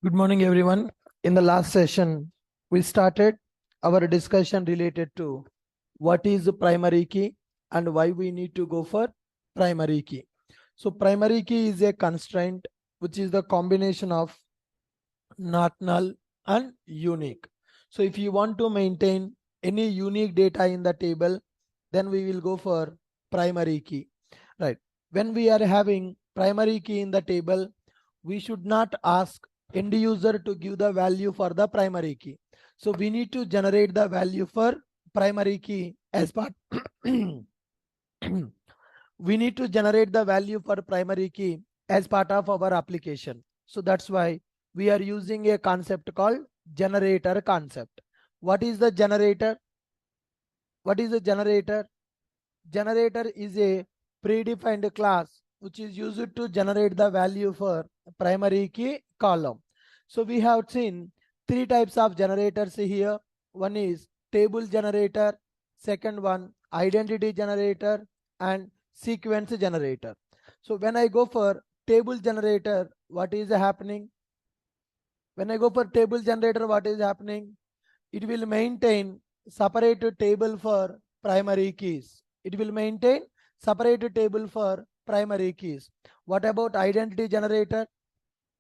Good morning, everyone. In the last session, we started our discussion related to what is the primary key and why we need to go for primary key. So primary key is a constraint which is the combination of not null and unique. So if you want to maintain any unique data in the table, then we will go for primary key, right? When we are having primary key in the table, we should not ask end user to give the value for the primary key. So we need to generate the value for primary key as part we need to generate the value for primary key as part of our application. So that's why we are using a concept called generator concept. What is the generator? What is the generator? Generator is a predefined class which is used to generate the value for primary key column. So we have seen three types of generators here. One is table generator, second one identity generator, and sequence generator. So when I go for table generator, what is happening? When I go for table generator, what is happening? It will maintain separate table for primary keys. It will maintain separate table for primary keys. What about identity generator?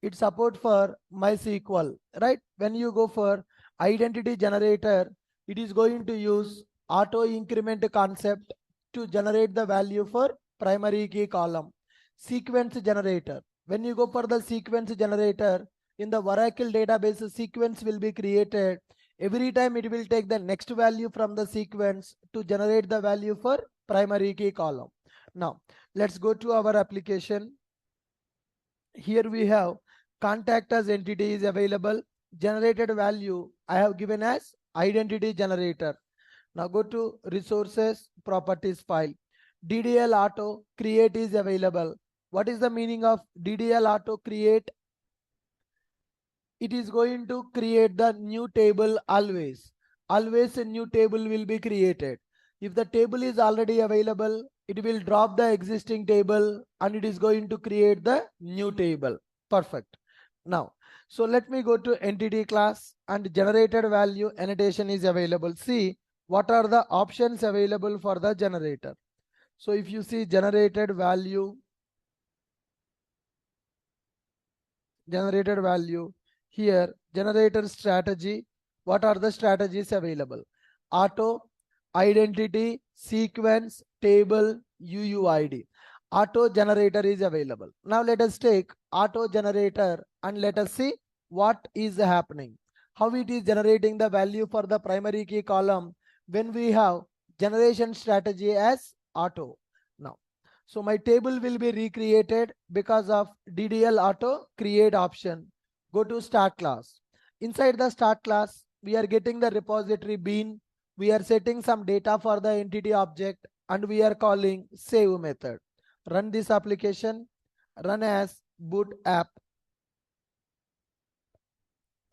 It support for MySQL, right? When you go for identity generator, it is going to use auto increment concept to generate the value for primary key column. Sequence generator. When you go for the sequence generator, in the Oracle database, sequence will be created. Every time it will take the next value from the sequence to generate the value for primary key column. Now, let's go to our application. Here we have contact as entity is available. Generated value I have given as identity generator. Now go to resources, properties file. DDL auto create is available. What is the meaning of DDL auto create? It is going to create the new table always. Always a new table will be created. If the table is already available, it will drop the existing table and it is going to create the new table. Perfect. Now, so let me go to entity class and generated value annotation is available. See what are the options available for the generator. So if you see generated value, here generator strategy, what are the strategies available? Auto, identity, sequence, table, UUID. Auto generator is available. Now let us take auto generator and let us see what is happening, how it is generating the value for the primary key column when we have generation strategy as auto. Now, so my table will be recreated because of DDL auto create option. Go to start class. Inside the start class, we are getting the repository bean. We are setting some data for the entity object and we are calling save method. Run this application, run as boot app.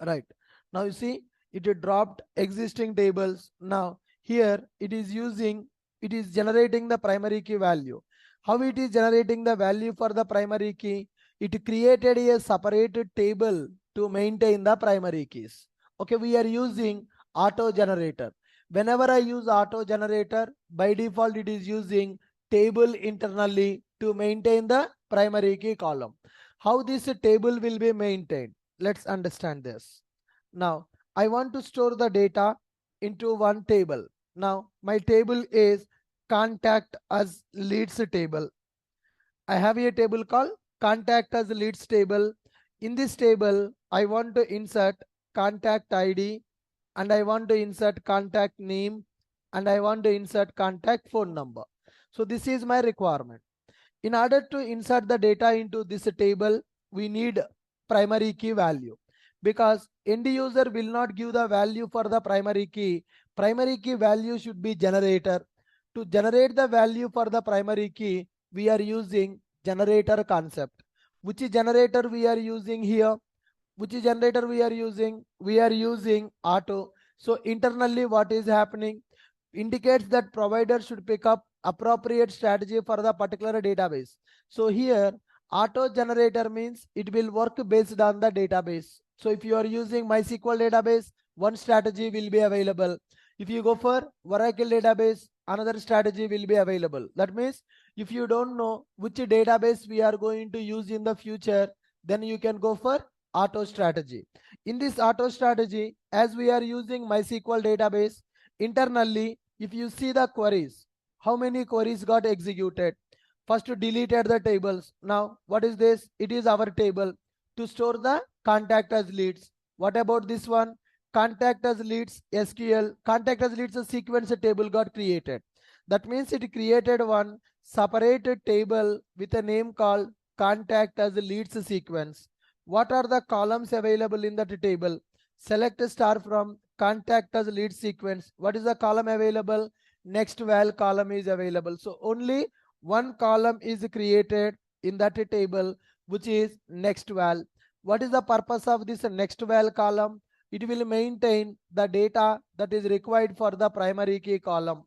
Right. Now you see it dropped existing tables. Now here it is generating the primary key value. How it is generating the value for the primary key? It created a separated table to maintain the primary keys. Okay, we are using auto generator. Whenever I use auto generator, by default it is using table internally to maintain the primary key column. How this table will be maintained? Let's understand this. Now I want to store the data into one table. Now my table is contact as leads table. I have a table called contact as leads table. In this table, I want to insert contact ID and I want to insert contact name and I want to insert contact phone number. So this is my requirement. In order to insert the data into this table, we need primary key value because end user will not give the value for the primary key. Primary key value should be generator. To generate the value for the primary key, we are using generator concept. Which generator we are using here? Which generator we are using? We are using auto. So internally what is happening? Indicates that provider should pick up appropriate strategy for the particular database. So here Auto generator means it will work based on the database. So if you are using MySQL database, one strategy will be available. If you go for Oracle database, another strategy will be available. That means if you don't know which database we are going to use in the future, then you can go for auto strategy. In this auto strategy, as we are using MySQL database, internally, if you see the queries, how many queries got executed? First deleted the tables. Now what is this? It is our table to store the contact as leads. What about this one? Contact as leads SQL. Contact as leads a sequence table got created. That means it created one separated table with a name called contact as leads sequence. What are the columns available in that table? Select a star from contact as lead sequence. What is the column available? Next val column is available. So only one column is created in that table, which is next val. What is the purpose of this next val column? It will maintain the data that is required for the primary key column.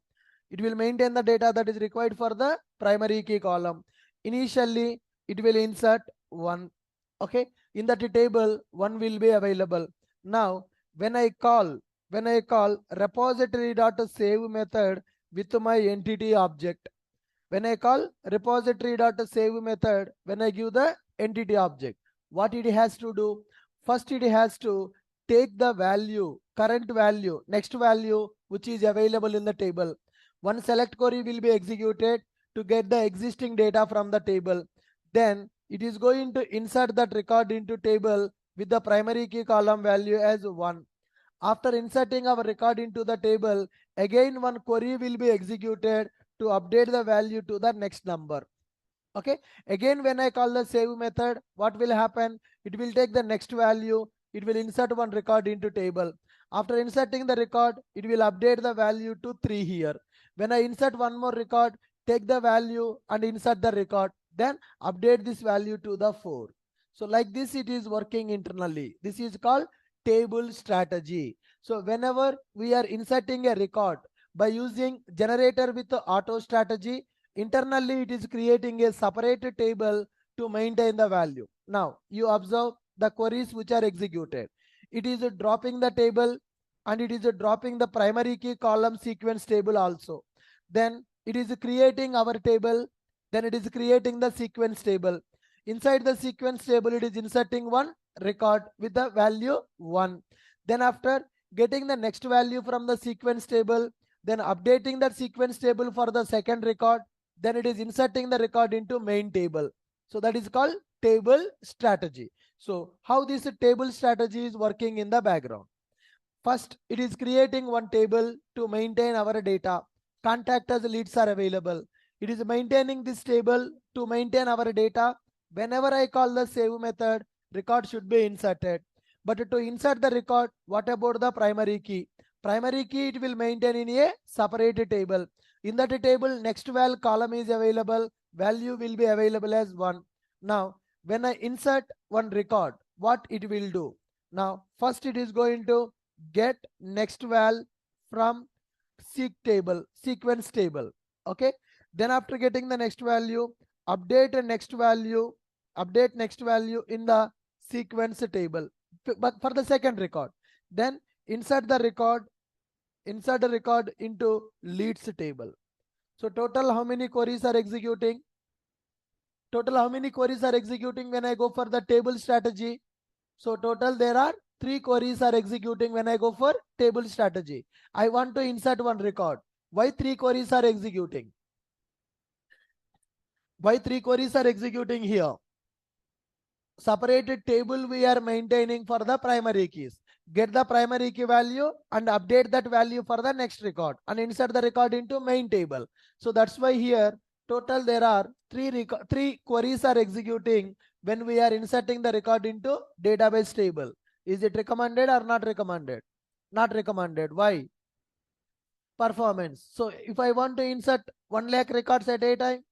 It will maintain the data that is required for the primary key column. Initially, it will insert one. Okay, in that table, one will be available. Now, when I call repository.save method with my entity object, when I call repository.save method, when I give the entity object, what it has to do? First, it has to take the value, current value, next value, which is available in the table. One select query will be executed to get the existing data from the table. Then it is going to insert that record into table with the primary key column value as 1. After inserting our record into the table, again one query will be executed to update the value to the next number. Okay, again when I call the save method, what will happen? It will take the next value, it will insert one record into table. After inserting the record, it will update the value to 3 here. When I insert one more record, take the value and insert the record, then update this value to the 4. So like this it is working internally. This is called table strategy. So whenever we are inserting a record by using generator with the auto strategy, internally it is creating a separate table to maintain the value. Now you observe the queries which are executed. It is dropping the table and it is dropping the primary key column sequence table also. Then it is creating our table. Then it is creating the sequence table. Inside the sequence table, it is inserting one record with the value 1. Then after getting the next value from the sequence table, then updating that sequence table for the second record, then it is inserting the record into main table. So that is called table strategy. So how this table strategy is working in the background? First, it is creating one table to maintain our data. Contact as leads are available. It is maintaining this table to maintain our data. Whenever I call the save method, record should be inserted. But to insert the record, what about the primary key? Primary key it will maintain in a separate table. In that table, next val column is available. Value will be available as 1. Now, when I insert one record, what it will do? Now, first it is going to get next val from sequence table. Okay. Then after getting the next value, update next value in the sequence table. But for the second record, then insert the record into leads table. So total how many queries are executing? Total how many queries are executing when I go for the table strategy? So total there are 3 queries are executing when I go for table strategy. I want to insert one record. Why 3 queries are executing? Why 3 queries are executing here? Separated table we are maintaining for the primary keys. Get the primary key value and update that value for the next record and insert the record into main table. So that's why here total there are 3 queries are executing when we are inserting the record into database table. Is it recommended or not recommended? Not recommended. Why? Performance. So if I want to insert 1 lakh records at a time,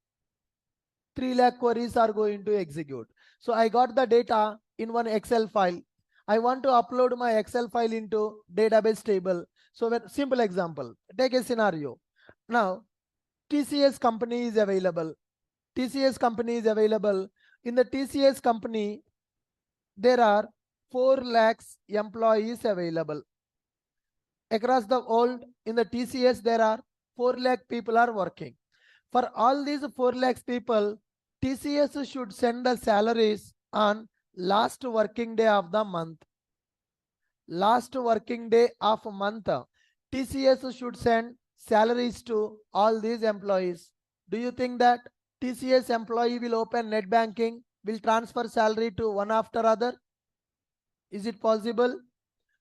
3 lakh queries are going to execute. So I got the data in one Excel file. I want to upload my Excel file into database table. So simple example, take a scenario. Now TCS company is available. TCS company is available. In the TCS company, there are 4 lakhs employees available. Across the world, in the TCS, there are 4 lakh people are working. For all these 4 lakhs people, TCS should send the salaries on last working day of the month. Last working day of a month, TCS should send salaries to all these employees. Do you think that TCS employee will open net banking, will transfer salary to one after other? Is it possible?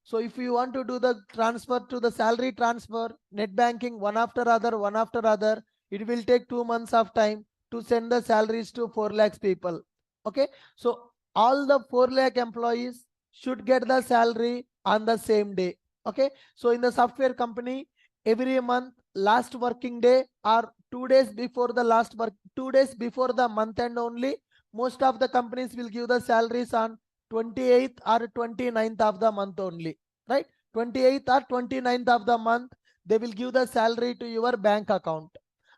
So if you want to do the transfer to the salary transfer, net banking one after other, it will take 2 months of time to send the salaries to 4 lakhs people. Okay. So all the 4 lakh employees should get the salary on the same day. Okay. So in the software company, every month, last working day or 2 days before the 2 days before the month end only, most of the companies will give the salaries on 28th or 29th of the month only, right? 28th or 29th of the month, they will give the salary to your bank account,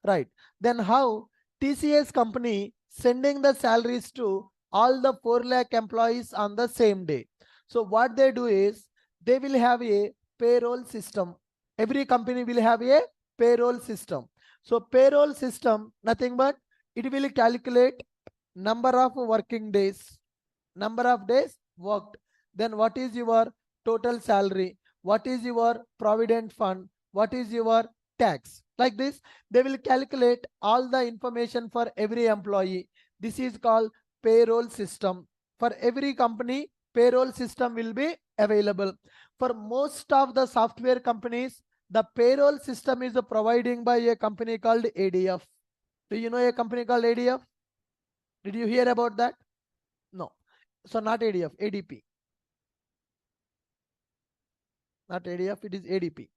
right? Then how TCS company sending the salaries to all the 4 lakh employees on the same day? So what they do is they will have a payroll system. Every company will have a payroll system. So payroll system, nothing but it will calculate number of working days, number of days worked, then what is your total salary, what is your provident fund, what is your tax. Like this, they will calculate all the information for every employee. This is called payroll system. For every company, payroll system will be available. For most of the software companies, the payroll system is providing by a company called ADF. Do you know a company called ADF? Did you hear about that? No. So not ADF, ADP. Not ADF, it is ADP.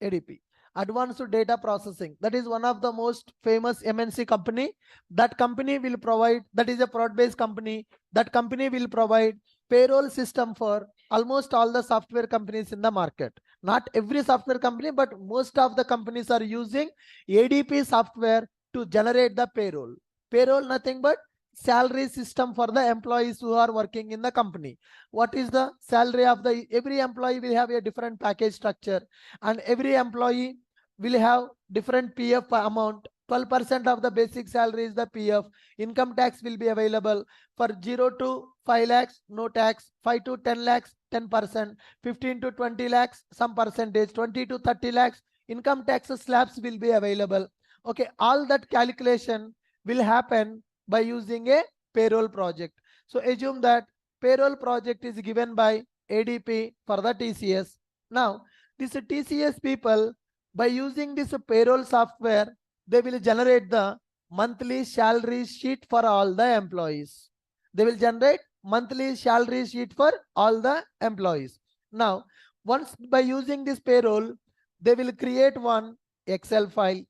ADP. Advanced Data Processing. That is one of the most famous MNC company. That company will provide, that is a broad-based company. That company will provide payroll system for almost all the software companies in the market. Not every software company, but most of the companies are using ADP software to generate the payroll. Payroll, nothing but salary system for the employees who are working in the company. What is the salary of the every employee will have a different package structure, and every employee will have different PF amount. 12% of the basic salary is the PF. Income tax will be available for 0 to 5 lakhs, no tax. 5 to 10 lakhs, 10%. 15 to 20 lakhs, some percentage. 20 to 30 lakhs, income tax slabs will be available. Okay, all that calculation will happen by using a payroll project. So assume that payroll project is given by ADP for the TCS. Now, this TCS people, by using this payroll software, they will generate the monthly salary sheet for all the employees. They will generate monthly salary sheet for all the employees. Now, once by using this payroll, they will create one Excel file.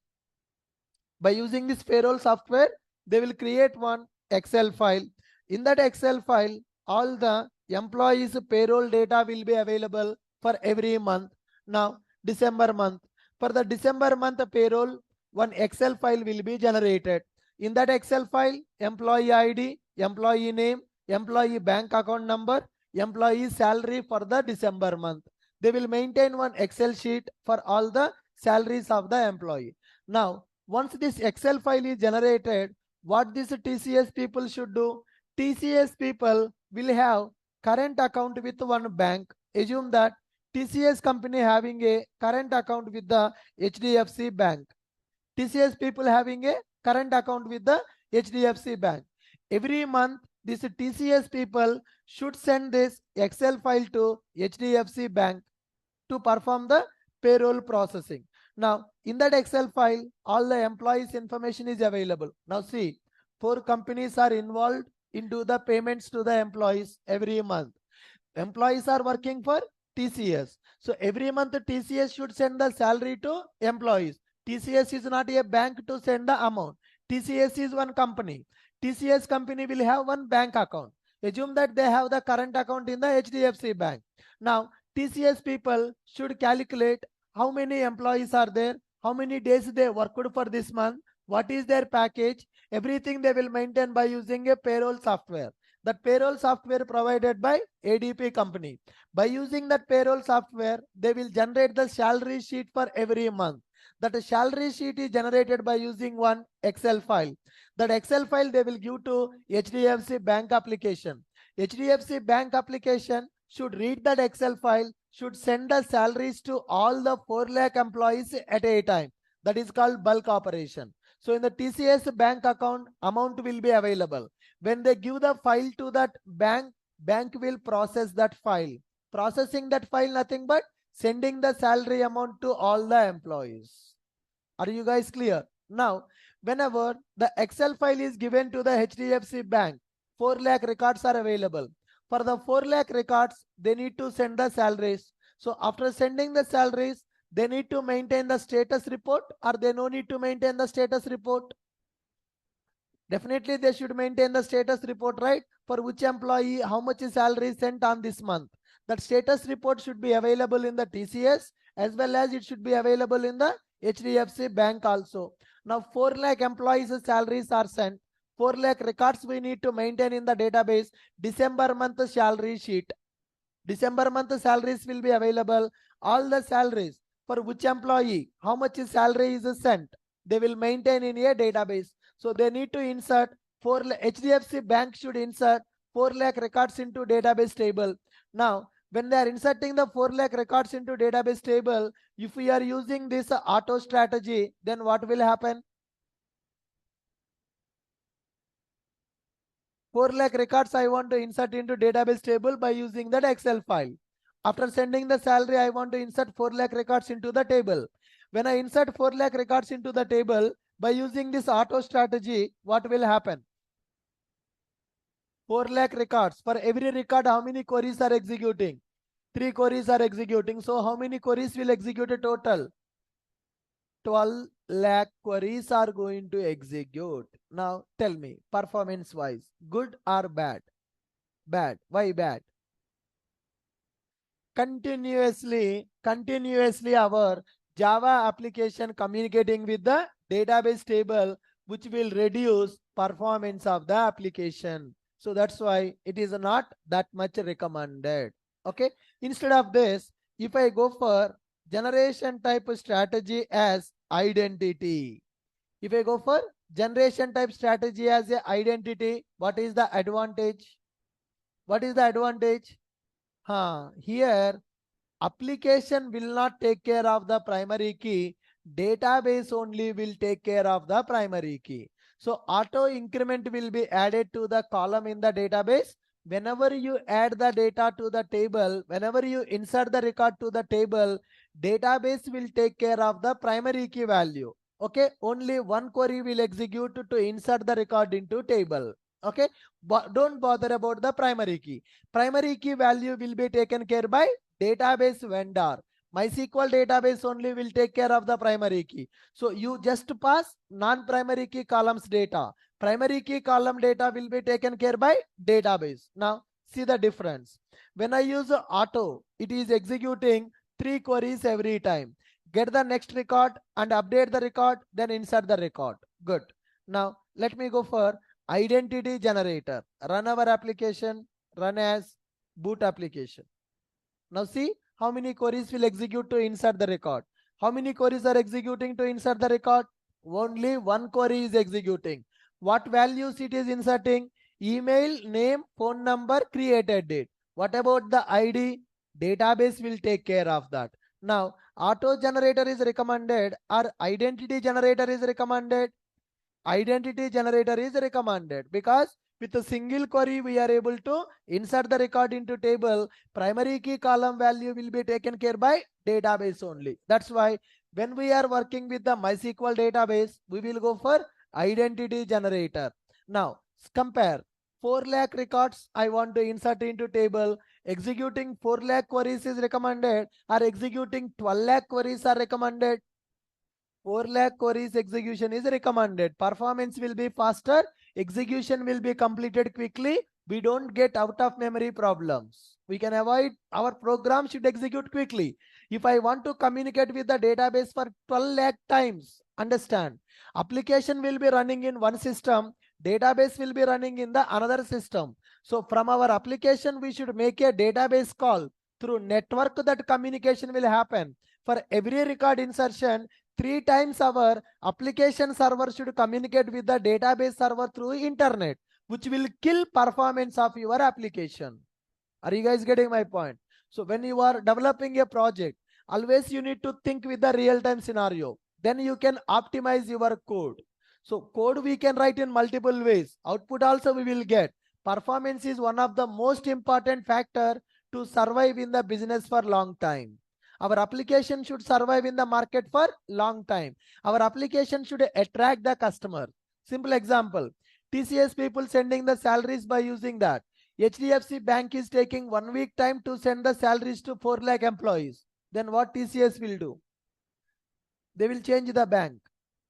By using this payroll software, they will create one Excel file. In that Excel file, all the employees payroll data will be available for every month. Now, December month. For the December month payroll, one Excel file will be generated. In that Excel file, employee ID, employee name, employee bank account number, employee salary for the December month. They will maintain one Excel sheet for all the salaries of the employee. Now, once this Excel file is generated, what these TCS people should do? TCS people will have current account with one bank. Assume that TCS company having a current account with the HDFC bank. TCS people having a current account with the HDFC bank. Every month, this TCS people should send this Excel file to HDFC bank to perform the payroll processing. Now, in that Excel file, all the employees' information is available. Now, see, 4 companies are involved into the payments to the employees every month. Employees are working for TCS. So, every month, TCS should send the salary to employees. TCS is not a bank to send the amount. TCS is one company. TCS company will have one bank account. Assume that they have the current account in the HDFC bank. Now, TCS people should calculate how many employees are there, how many days they worked for this month, what is their package. Everything they will maintain by using a payroll software. That payroll software provided by ADP company. By using that payroll software, they will generate the salary sheet for every month. That salary sheet is generated by using one Excel file. That Excel file they will give to HDFC bank application. HDFC bank application should read that Excel file, should send the salaries to all the 4 lakh employees at a time. That is called bulk operation. So in the TCS bank account, amount will be available. When they give the file to that bank, bank will process that file. Processing that file nothing but sending the salary amount to all the employees. Are you guys clear? Now, whenever the Excel file is given to the HDFC bank, 4 lakh records are available. For the 4 lakh records, they need to send the salaries. So after sending the salaries, they need to maintain the status report, or they no need to maintain the status report? Definitely they should maintain the status report, right? For which employee, how much is salary sent on this month. That status report should be available in the TCS, as well as it should be available in the HDFC bank also. Now 4 lakh employees salaries are sent. 4 lakh records we need to maintain in the database. December month salary sheet. December month salaries will be available. All the salaries for which employee, how much is salary is sent, they will maintain in a database. So they need to insert HDFC bank should insert 4 lakh records into database table. Now, when they are inserting the 4 lakh records into database table, if we are using this auto strategy, then what will happen? 4 lakh records I want to insert into database table by using that Excel file. After sending the salary, I want to insert 4 lakh records into the table. When I insert 4 lakh records into the table, by using this auto strategy, what will happen? 4 lakh records. For every record, how many queries are executing? 3 queries are executing. So how many queries will execute a total? 12 lakh queries are going to execute. Now tell me, performance wise, good or bad? Bad. Why bad? Continuously our Java application communicating with the database table, which will reduce performance of the application. So that's why it is not that much recommended. Okay. Instead of this, if I go for generation type strategy as identity, if I go for generation type strategy as a identity, what is the advantage? What is the advantage? Here application will not take care of the primary key, database only will take care of the primary key. So auto increment will be added to the column in the database. Whenever you add the data to the table, whenever you insert the record to the table, database will take care of the primary key value. Okay, only one query will execute to insert the record into table. Okay, but don't bother about the primary key. Primary key value will be taken care by database vendor. MySQL database only will take care of the primary key. So you just pass non-primary key columns data. Primary key column data will be taken care by database. Now see the difference. When I use auto, it is executing 3 queries every time. Get the next record and update the record, then insert the record. Good. Now let me go for identity generator. Run our application, run as boot application. Now see how many queries will execute to insert the record. How many queries are executing to insert the record? Only one query is executing. What values it is inserting? Email, name, phone number, created date. What about the ID? Database will take care of that. Now auto generator is recommended or identity generator is recommended? Identity generator is recommended because with a single query we are able to insert the record into table. Primary key column value will be taken care by database only. That's why when we are working with the MySQL database, we will go for identity generator. Now compare 4 lakh records I want to insert into table. Executing 4 lakh queries is recommended or executing 12 lakh queries are recommended? 4 lakh queries execution is recommended. Performance will be faster. Execution will be completed quickly. We don't get out of memory problems. We can avoid, our program should execute quickly. If I want to communicate with the database for 12 lakh times, Understand? Application will be running in one system, database will be running in the another system. So from our application, we should make a database call. Through network, that communication will happen. For every record insertion, 3 times our application server should communicate with the database server through internet, which will kill performance of your application. Are you guys getting my point? So when you are developing a project, always you need to think with the real-time scenario. Then you can optimize your code. So code we can write in multiple ways. Output also we will get. Performance is one of the most important factor to survive in the business for long time. Our application should survive in the market for long time. Our application should attract the customer. Simple example, TCS people sending the salaries by using that. HDFC Bank is taking 1 week time to send the salaries to 4 lakh employees. Then what TCS will do? They will change the bank.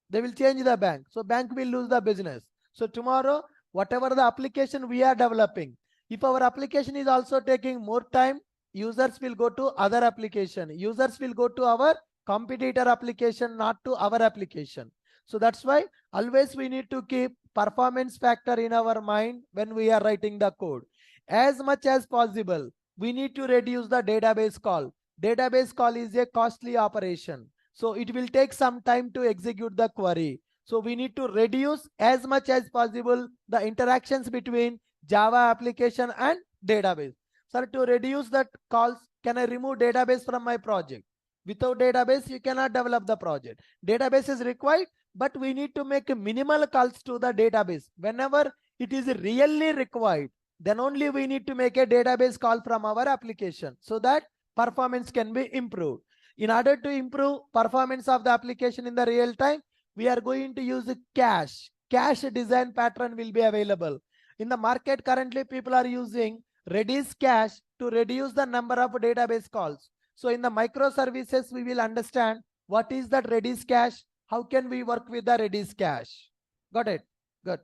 They will change the bank. So bank will lose the business. So tomorrow, whatever the application we are developing, if our application is also taking more time, users will go to other application. Users will go to our competitor application, not to our application. So that's why always we need to keep performance factor in our mind when we are writing the code. As much as possible, we need to reduce the database call. Database call is a costly operation. So it will take some time to execute the query. So we need to reduce as much as possible the interactions between Java application and database. Sir, to reduce that calls, can I remove database from my project? Without database, you cannot develop the project. Database is required, but we need to make minimal calls to the database. Whenever it is really required, then only we need to make a database call from our application so that performance can be improved. In order to improve performance of the application in the real time, we are going to use cache. Cache design pattern will be available. In the market currently, people are using Redis cache to reduce the number of database calls. So in the microservices, we will understand what is that Redis cache, how can we work with the Redis cache. Got it? Good.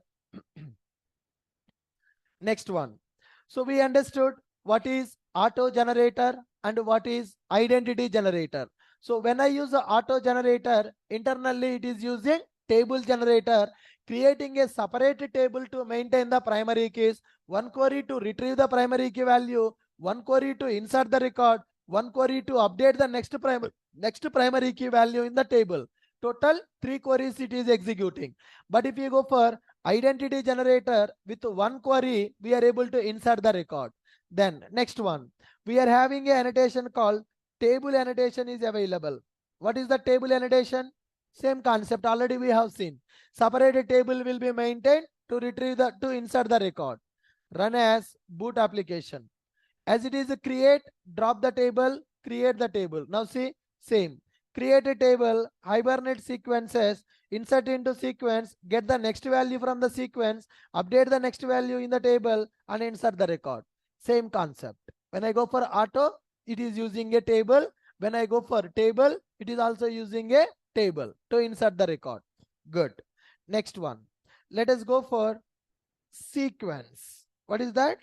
Next one. So we understood what is auto generator and what is identity generator. So when I use the auto generator, internally it is using table generator, creating a separate table to maintain the primary keys, one query to retrieve the primary key value, one query to insert the record, one query to update the next primary key value in the table. Total 3 queries it is executing. But if you go for identity generator, with one query, we are able to insert the record. Then next one, we are having a annotation called table annotation is available. What is the table annotation? Same concept already we have seen. Separate table will be maintained to retrieve to insert the record. Run as boot application. As it is a create, drop the table, create the table. Now see, same. Create a table, hibernate sequences, insert into sequence, get the next value from the sequence, update the next value in the table and insert the record. Same concept. When I go for auto, it is using a table. When I go for table, it is also using a table to insert the record. Good. Next one. Let us go for sequence. What is that?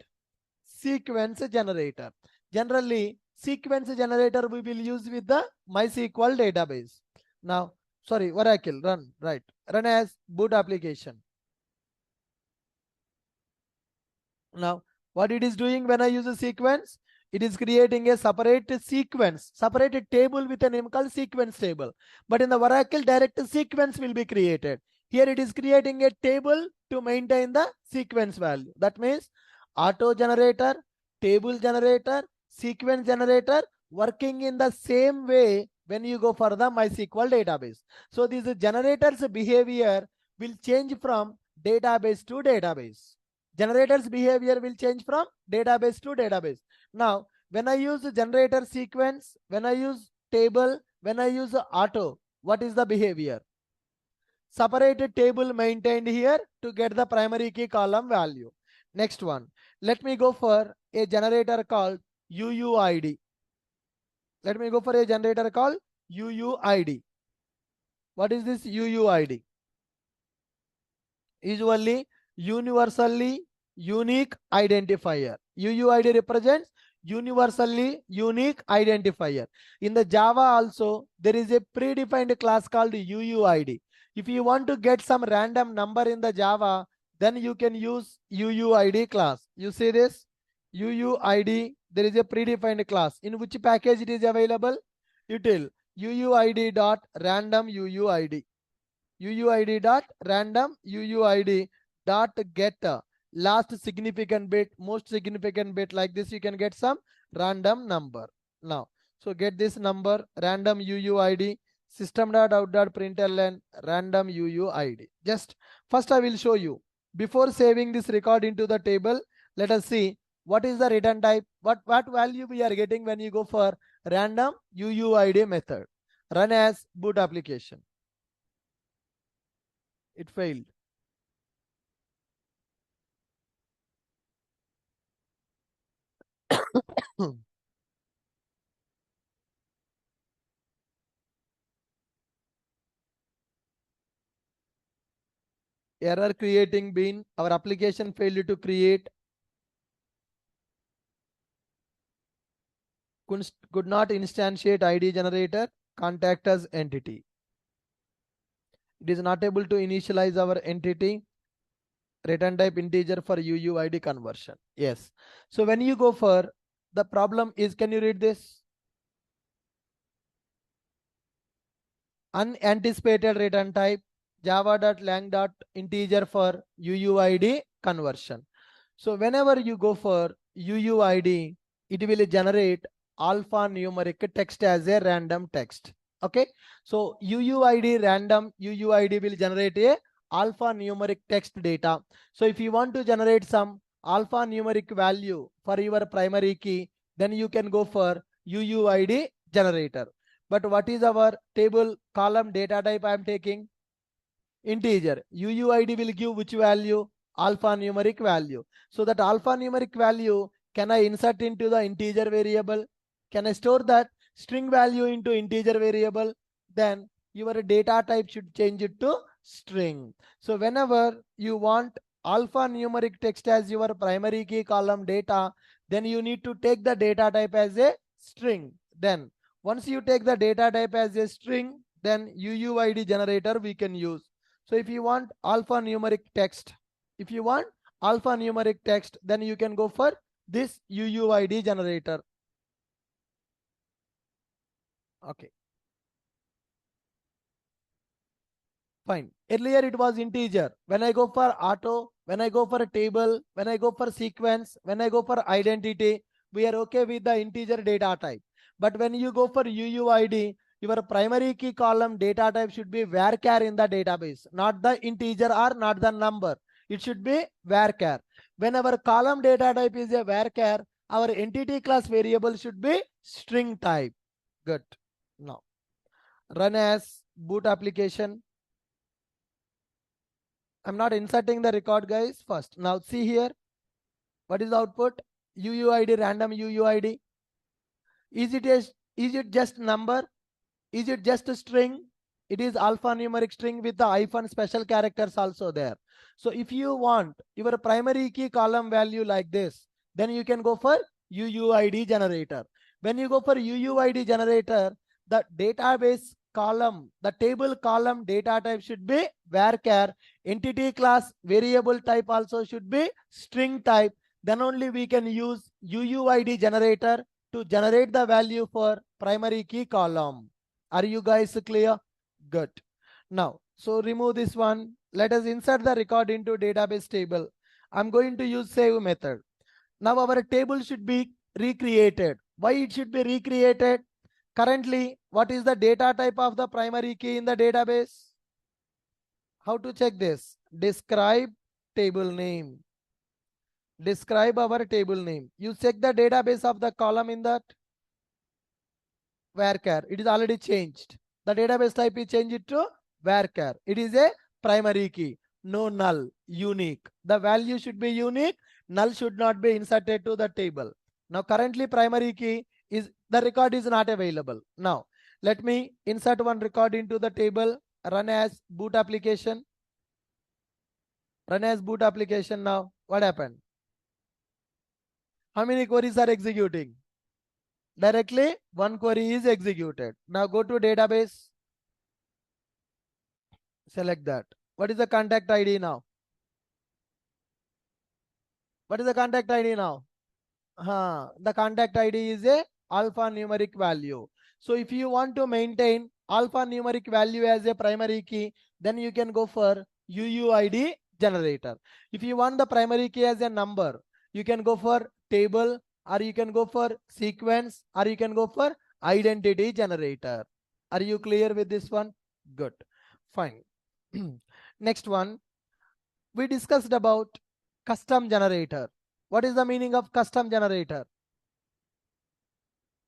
Sequence generator. Generally, sequence generator we will use with the MySQL database. Now, sorry, Oracle, run, right. Run as boot application. Now, what it is doing when I use a sequence? It is creating a separate sequence, separate table with a name called sequence table. But in the Oracle, direct sequence will be created. Here it is creating a table to maintain the sequence value. That means auto generator, table generator, sequence generator working in the same way when you go for the MySQL database. So these generators behavior will change from database to database. Generators behavior will change from database to database. Now, when I use generator sequence, when I use table, when I use auto, what is the behavior? Separated table maintained here to get the primary key column value. Next one. Let me go for a generator called UUID. Let me go for a generator called UUID. What is this UUID? Usually, universally unique identifier. UUID represents universally unique identifier. In the Java also, there is a predefined class called UUID. If you want to get some random number in the Java, then you can use UUID class. You see this? UUID, there is a predefined class. In which package it is available? Util UUID dot random UUID. UUID dot random UUID dot get last significant bit, most significant bit. Like this, you can get some random number. Now, so get this number, random UUID, system.out.println random UUID. Just first I will show you. Before saving this record into the table, let us see what is the return type, what value we are getting when you go for random UUID method. Run as boot application. It failed. Error creating bean. Our application failed to create. Could not instantiate ID generator. Contact us entity. It is not able to initialize our entity. Return type integer for UUID conversion. Yes. So when you go for the problem is, can you read this? Unanticipated return type java.lang.integer for UUID conversion. So whenever you go for UUID, it will generate alphanumeric text as a random text. Okay. So UUID random UUID will generate a alphanumeric text data. So if you want to generate some alphanumeric value for your primary key, then you can go for UUID generator. But what is our table column data type I am taking? Integer. UUID will give which value? Alphanumeric value. So that alphanumeric value, can I insert into the integer variable? Can I store that string value into integer variable? Then your data type should change it to string. So whenever you want alphanumeric text as your primary key column data, then you need to take the data type as a string. Then once you take the data type as a string, then UUID generator we can use. So if you want alphanumeric text, then you can go for this UUID generator. Okay. Fine. Earlier it was integer. When I go for auto, when I go for a table, when I go for sequence, when I go for identity, we are okay with the integer data type. But when you go for UUID, your primary key column data type should be varchar in the database, not the integer or not the number. It should be varchar. When our column data type is a varchar, our entity class variable should be string type. Good. Now, run as boot application. I'm not inserting the record, guys, first. Now see here. What is the output? UUID, random UUID. Is it just number? Is it just a string? It is alphanumeric string with the hyphen special characters also there. So if you want your primary key column value like this, then you can go for UUID generator. When you go for UUID generator, the database column, the table column data type should be varchar. Entity class variable type also should be string type. Then only we can use UUID generator to generate the value for primary key column. Are you guys clear? Good. Now, so remove this one. Let us insert the record into database table. I'm going to use save method. Now our table should be recreated. Why it should be recreated? Currently, what is the data type of the primary key in the database? How to check this? Describe table name. Describe our table name. You check the database of the column in that varchar. It is already changed. The database type is changed to varchar. It is a primary key. No null, unique. The value should be unique. Null should not be inserted to the table. Now currently primary key is, the record is not available. Now let me insert one record into the table. Run as boot application. Run as boot application. Now what happened? How many queries are executing? Directly one query is executed. Now go to database. Select that. What is the contact ID now? What is the contact ID now? The contact ID is a alphanumeric value. So if you want to maintain alphanumeric value as a primary key, then you can go for UUID generator. If you want the primary key as a number, you can go for table, or you can go for sequence, or you can go for identity generator. Are you clear with this one? Good. Fine. Next one, we discussed about custom generator. What is the meaning of custom generator?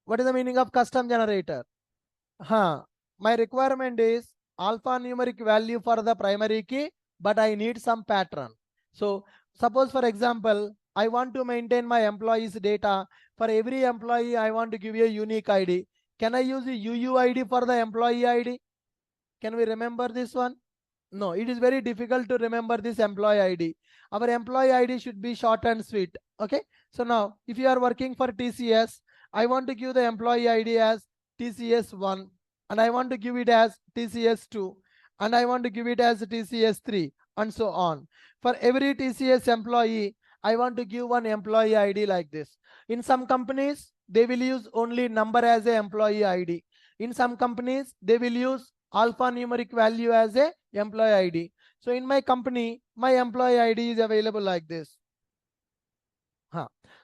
What is the meaning of custom generator? My requirement is alphanumeric value for the primary key, but I need some pattern. So suppose, for example, I want to maintain my employees data. For every employee, I want to give you a unique ID. Can I use the UUID for the employee ID? Can we remember this one? No, it is very difficult to remember this employee ID. Our employee ID should be short and sweet. Okay. So now, if you are working for TCS, I want to give the employee ID as TCS1, and I want to give it as TCS2, and I want to give it as TCS3, and so on. For every TCS employee, I want to give one employee ID like this. In some companies, they will use only number as a employee ID. In some companies, they will use alphanumeric value as a employee ID. So in my company, my employee ID is available like this.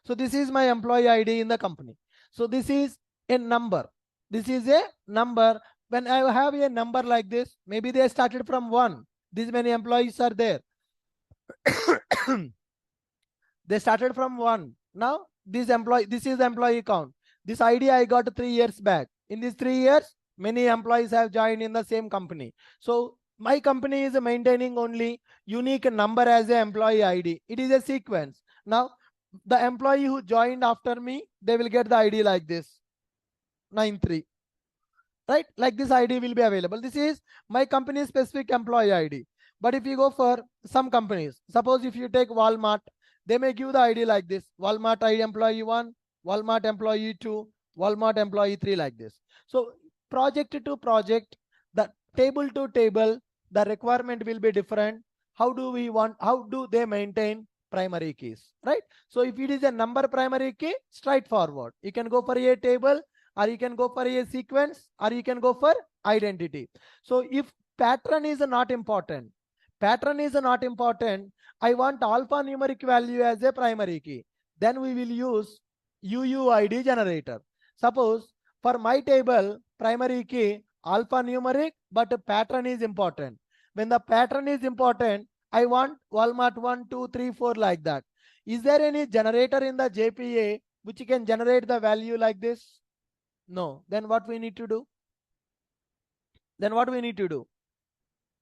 So this is my employee ID in the company. So this is a number. This is a number. When I have a number like this, maybe they started from 1. These many employees are there. They started from 1. Now this is employee count. This ID I got 3 years back. In these 3 years, many employees have joined in the same company. So my company is maintaining only unique number as a employee ID. It is a sequence. Now the employee who joined after me, they will get the ID like this, 93. Right? Like this ID will be available. This is my company specific employee ID. But if you go for some companies, suppose if you take Walmart, they may give the ID like this: Walmart ID employee 1, Walmart employee 2, Walmart employee 3, like this. So project to project, the table to table, the requirement will be different. How do they maintain primary keys, right? So if it is a number primary key, straightforward. You can go for a table, or you can go for a sequence, or you can go for identity. So if pattern is not important, I want alphanumeric value as a primary key, then we will use UUID generator. Suppose for my table, primary key alphanumeric, but pattern is important. When the pattern is important, I want Walmart 1, 2, 3, 4, like that. Is there any generator in the JPA which can generate the value like this? No. Then what we need to do?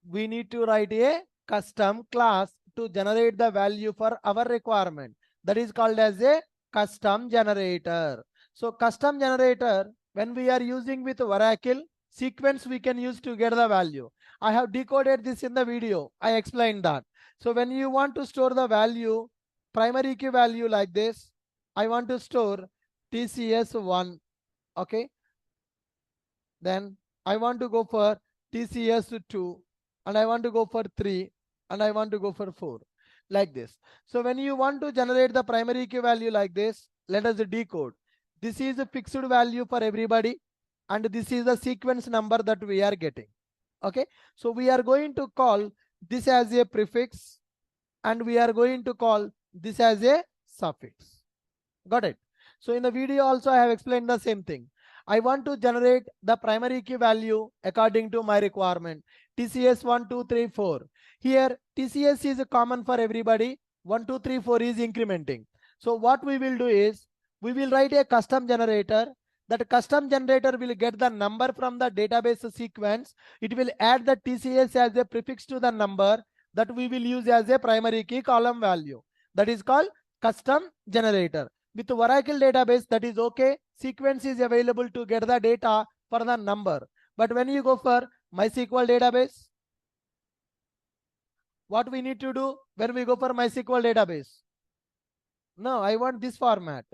We need to write a custom class to generate the value for our requirement. That is called as a custom generator. So custom generator, when we are using with Oracle, sequence we can use to get the value. I have decoded this in the video. I explained that. So when you want to store the value, primary key value like this, I want to store TCS1. Okay. Then I want to go for TCS2, and I want to go for 3, and I want to go for 4, like this. So when you want to generate the primary key value like this, let us decode. This is a fixed value for everybody, and this is the sequence number that we are getting. Okay. So we are going to call this as a prefix, and we are going to call this as a suffix. Got it? So in the video also I have explained the same thing. I want to generate the primary key value according to my requirement. TCS 1, 2, 3, 4. Here TCS is common for everybody. 1, 2, 3, 4 is incrementing. So what we will do is, we will write a custom generator. That custom generator will get the number from the database sequence. It will add the TCS as a prefix to the number that we will use as a primary key column value. That is called custom generator. With Oracle database, that is okay. Sequence is available to get the data for the number. But when you go for MySQL database, what we need to do when we go for MySQL database? No, I want this format.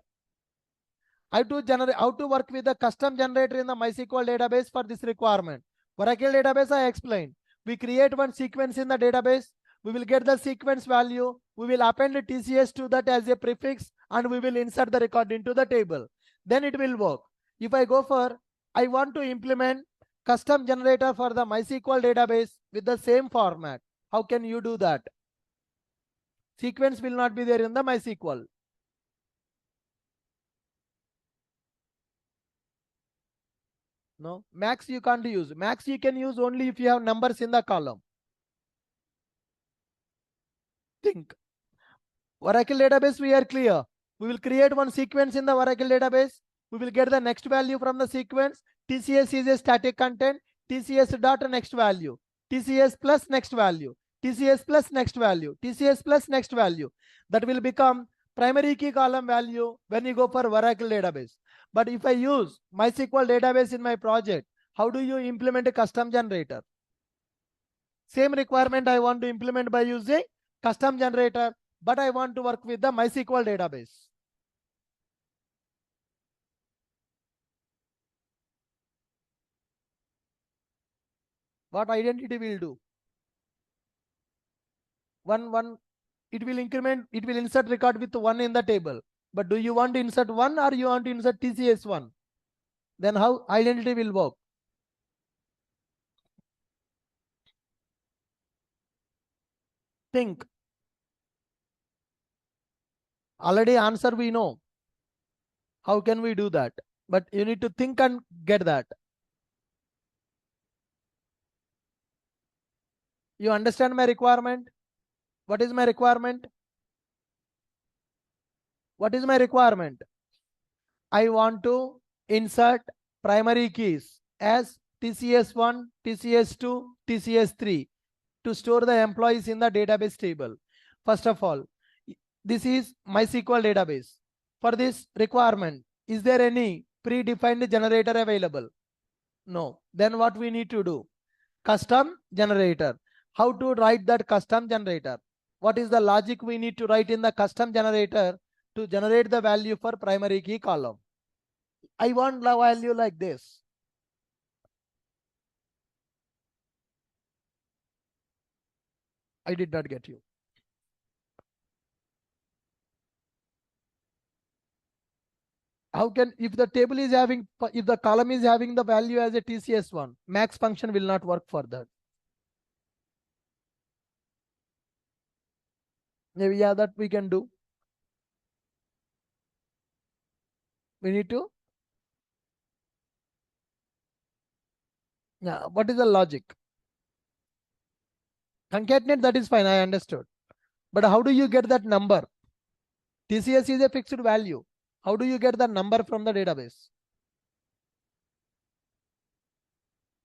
How to work with the custom generator in the MySQL database for this requirement. Oracle database I explained. We create one sequence in the database. We will get the sequence value. We will append the TCS to that as a prefix, and we will insert the record into the table. Then it will work. If I go for, I want to implement custom generator for the MySQL database with the same format. How can you do that? Sequence will not be there in the MySQL. No, max you can't use. Max you can use only if you have numbers in the column. Think. Oracle database, we are clear. We will create one sequence in the Oracle database. We will get the next value from the sequence. TCS is a static content. TCS dot next value. TCS plus next value. TCS plus next value. TCS plus next value. That will become primary key column value when you go for Oracle database. But if I use MySQL database in my project, how do you implement a custom generator? Same requirement I want to implement by using custom generator, but I want to work with the MySQL database. What identity will do? One, it will increment, it will insert record with 1 in the table. But do you want to insert 1 or you want to insert TCS1? Then how identity will work? Think. Already answer we know. How can we do that? But you need to think and get that. You understand my requirement? What is my requirement? What is my requirement? I want to insert primary keys as TCS1, TCS2, TCS3 to store the employees in the database table. First of all, this is MySQL database. For this requirement, is there any predefined generator available? No. Then what we need to do? Custom generator. How to write that custom generator? What is the logic we need to write in the custom generator to generate the value for primary key column? I want the value like this. I did not get you. How can, if the table is having, if the column is having the value as a TCS1, max function will not work for that. Maybe, yeah, that we can do. We need to. Yeah, what is the logic? Concatenate, that is fine, I understood. But how do you get that number? TCS is a fixed value. How do you get the number from the database?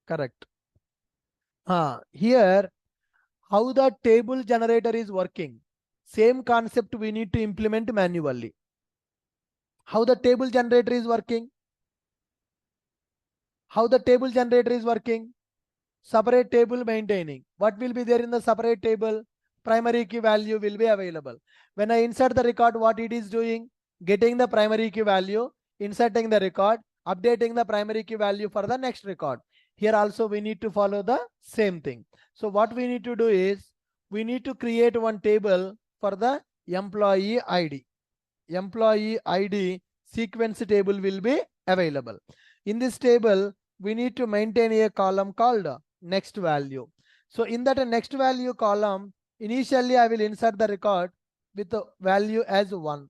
Correct. Here, how the table generator is working. Same concept we need to implement manually. How the table generator is working? How the table generator is working? Separate table maintaining. What will be there in the separate table? Primary key value will be available. When I insert the record, what it is doing? Getting the primary key value, inserting the record, updating the primary key value for the next record. Here also we need to follow the same thing. So what we need to do is, we need to create one table for the employee ID. Employee ID sequence table will be available. In this table, we need to maintain a column called next value. So in that next value column, initially I will insert the record with the value as 1.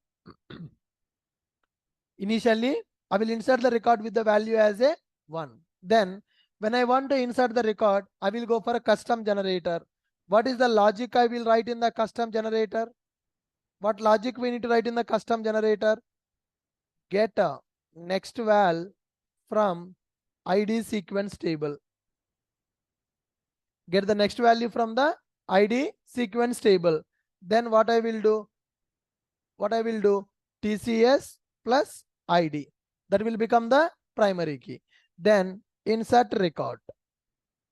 Initially, I will insert the record with the value as a 1. Then when I want to insert the record, I will go for a custom generator. What is the logic I will write in the custom generator? What logic we need to write in the custom generator? Get a next val from ID sequence table. Get the next value from the ID sequence table. Then what I will do? What I will do? TCS plus ID. That will become the primary key. Then insert record.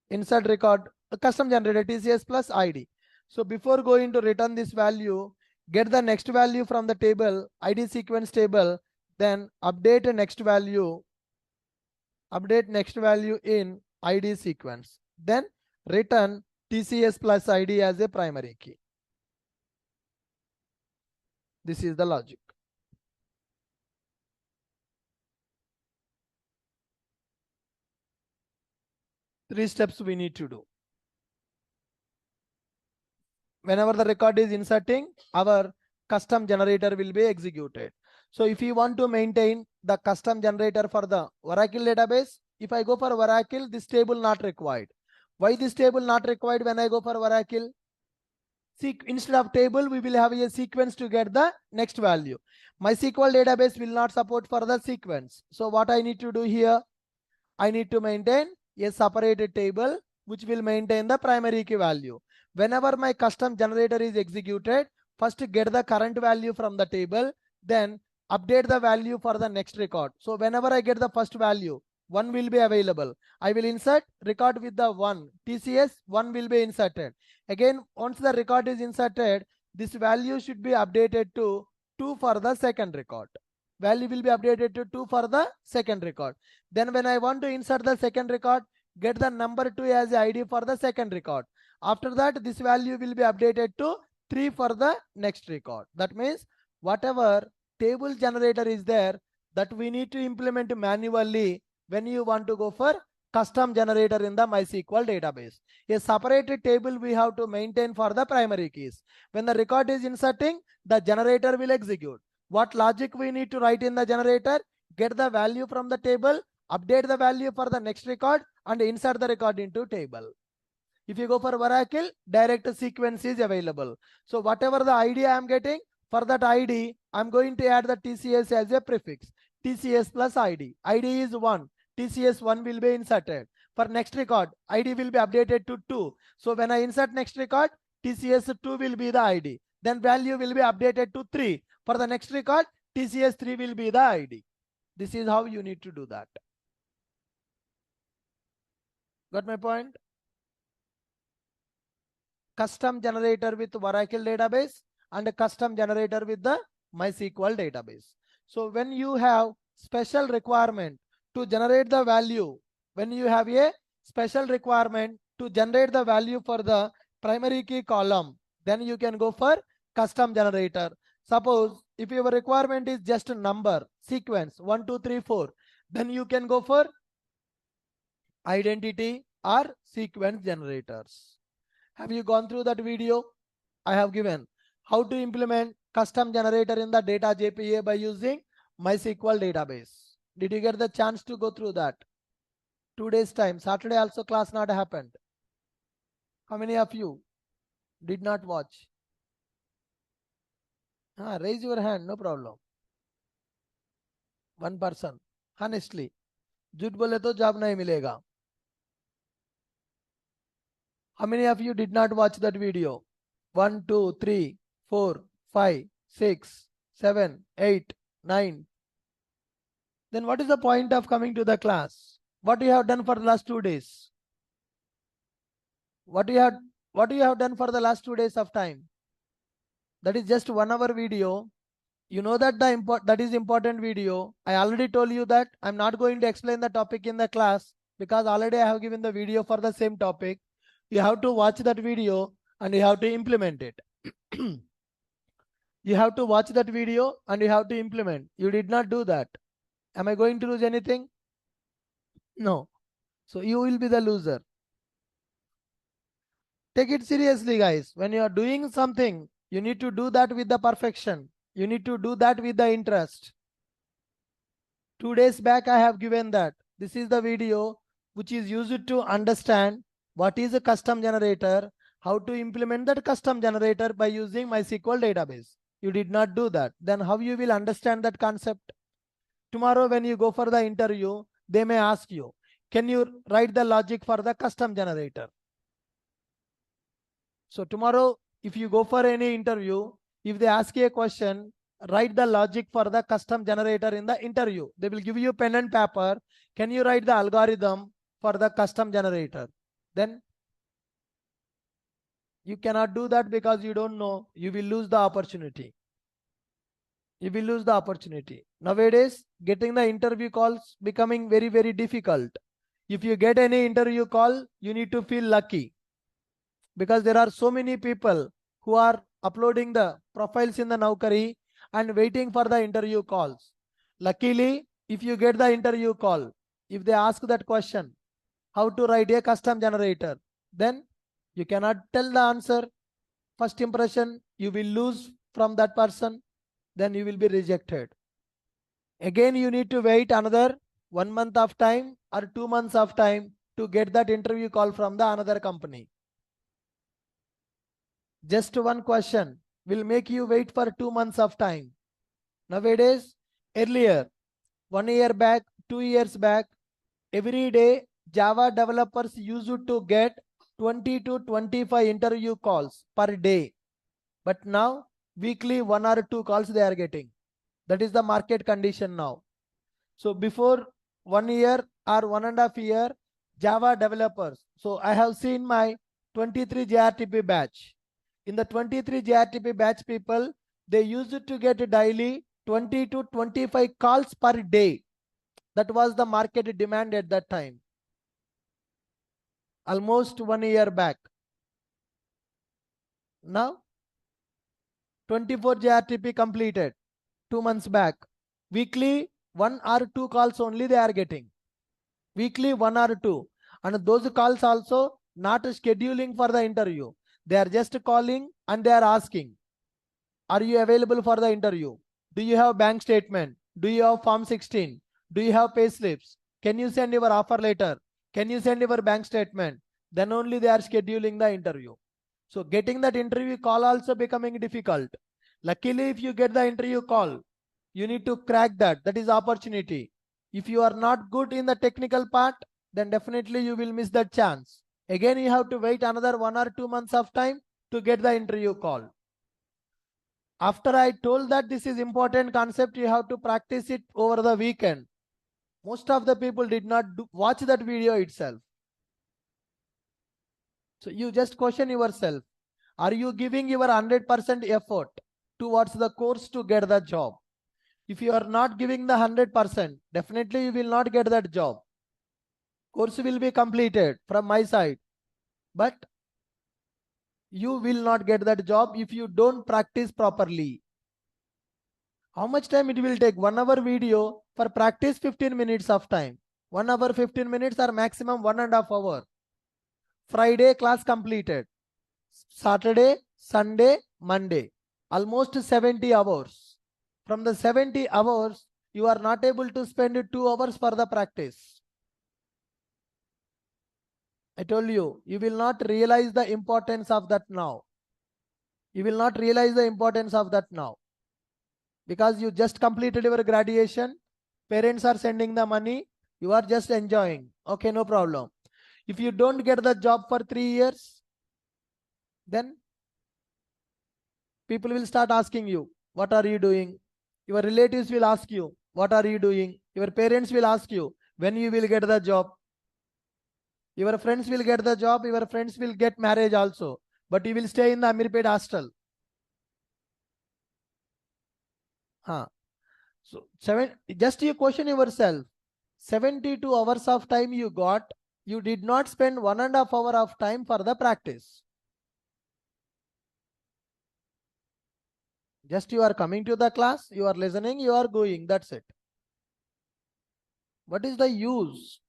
Insert record, custom generator TCS plus ID. So before going to return this value, get the next value from the table, ID sequence table, then update next value. Update next value in ID sequence. Then return TCS plus ID as a primary key. This is the logic. Three steps we need to do. Whenever the record is inserting, our custom generator will be executed. So if you want to maintain the custom generator for the Oracle database, if I go for Oracle, this table not required. Why this table not required when I go for Oracle? See, instead of table, we will have a sequence to get the next value. MySQL database will not support for the sequence. So what I need to do here? I need to maintain a separated table which will maintain the primary key value. Whenever my custom generator is executed, first get the current value from the table, then update the value for the next record. So whenever I get the first value, 1 will be available. I will insert record with the 1. TCS 1 will be inserted. Again, once the record is inserted, this value should be updated to 2 for the second record. Value will be updated to 2 for the second record. Then when I want to insert the second record, get the number 2 as the ID for the second record. After that, this value will be updated to 3 for the next record. That means whatever table generator is there, that we need to implement manually when you want to go for custom generator in the MySQL database. A separated table we have to maintain for the primary keys. When the record is inserting, the generator will execute. What logic we need to write in the generator? Get the value from the table, update the value for the next record, and insert the record into table. If you go for Oracle, direct sequence is available. So whatever the ID I am getting, for that ID, I'm going to add the TCS as a prefix. TCS plus ID. ID is 1. TCS 1 will be inserted. For next record, ID will be updated to 2. So when I insert next record, TCS 2 will be the ID. Then value will be updated to 3. For the next record, TCS 3 will be the ID. This is how you need to do that. Got my point? Custom generator with Oracle database and a custom generator with the MySQL database. So when you have special requirement to generate the value, when you have a special requirement to generate the value for the primary key column, then you can go for custom generator. Suppose if your requirement is just a number, sequence 1, 2, 3, 4, then you can go for identity or sequence generators. Have you gone through that video? I have given how to implement custom generator in the data JPA by using MySQL database. Did you get the chance to go through that? 2 days time. Saturday also class not happened. How many of you did not watch? Raise your hand, no problem. One person. Honestly. झूठ बोले तो job नहीं मिलेगा. How many of you did not watch that video? 1, 2, 3, 4, 5, 6, 7, 8, 9. Then what is the point of coming to the class? What you have done for the last 2 days? What you have done for the last 2 days of time? That is just 1 hour video. You know that that is important video. I already told you that I'm not going to explain the topic in the class because already I have given the video for the same topic. You have to watch that video and you have to implement it. You have to watch that video and you have to implement. You did not do that. Am I going to lose anything? No. So you will be the loser. Take it seriously, guys. When you are doing something, you need to do that with the perfection. You need to do that with the interest. 2 days back, I have given that. This is the video which is used to understand what is a custom generator, how to implement that custom generator by using MySQL database. You did not do that. Then how you will understand that concept? Tomorrow when you go for the interview, they may ask you, can you write the logic for the custom generator? So tomorrow, if you go for any interview, if they ask you a question, write the logic for the custom generator in the interview. They will give you pen and paper. Can you write the algorithm for the custom generator? Then you cannot do that because you don't know. You will lose the opportunity. You will lose the opportunity. Nowadays, getting the interview calls becoming very, very difficult. If you get any interview call, you need to feel lucky. because there are so many people who are uploading the profiles in the Naukari and waiting for the interview calls. Luckily, if you get the interview call, if they ask that question, how to write a custom generator, then you cannot tell the answer. First impression, you will lose from that person, then you will be rejected. Again, you need to wait another 1 month of time or 2 months of time to get that interview call from the another company. Just one question will make you wait for 2 months of time. Nowadays, earlier, 1 year back, 2 years back, every day Java developers used to get 20 to 25 interview calls per day. But now, weekly 1 or 2 calls they are getting. That is the market condition now. So before 1 year or 1.5 year, Java developers. So I have seen my 23 JRTP batch. In the 23 JRTP batch people, they used to get daily 20 to 25 calls per day. That was the market demand at that time. Almost 1 year back. Now, 24 JRTP completed 2 months back. Weekly 1 or 2 calls only they are getting. Weekly 1 or 2. And those calls also not scheduling for the interview. They are just calling and they are asking, are you available for the interview? Do you have bank statement? Do you have Form 16? Do you have pay slips? Can you send your offer letter? Can you send your bank statement? Then only they are scheduling the interview. So getting that interview call also becoming difficult. Luckily, if you get the interview call, you need to crack that. That is opportunity. If you are not good in the technical part, then definitely you will miss that chance. Again, you have to wait another 1 or 2 months of time to get the interview call. After I told that this is important concept, you have to practice it over the weekend. Most of the people did not watch that video itself. So you just question yourself. Are you giving your 100% effort towards the course to get the job? If you are not giving the 100%, definitely you will not get that job. Course will be completed from my side, but you will not get that job if you don't practice properly. How much time it will take? 1 hour video for practice 15 minutes of time. 1 hour 15 minutes or maximum 1.5 hour. Friday class completed. Saturday, Sunday, Monday. Almost 70 hours. From the 70 hours, you are not able to spend 2 hours for the practice. I told you, you will not realize the importance of that now. You will not realize the importance of that now. Because you just completed your graduation, parents are sending the money, you are just enjoying. Okay, no problem. If you don't get the job for 3 years, then people will start asking you, what are you doing? Your relatives will ask you, what are you doing? Your parents will ask you, when you will get the job? Your friends will get the job, your friends will get marriage also, but you will stay in the Amirpet hostel. So just you question yourself, 72 hours of time you got, you did not spend 1.5 hour of time for the practice. Just you are coming to the class, you are listening, you are going, that's it. What is the use?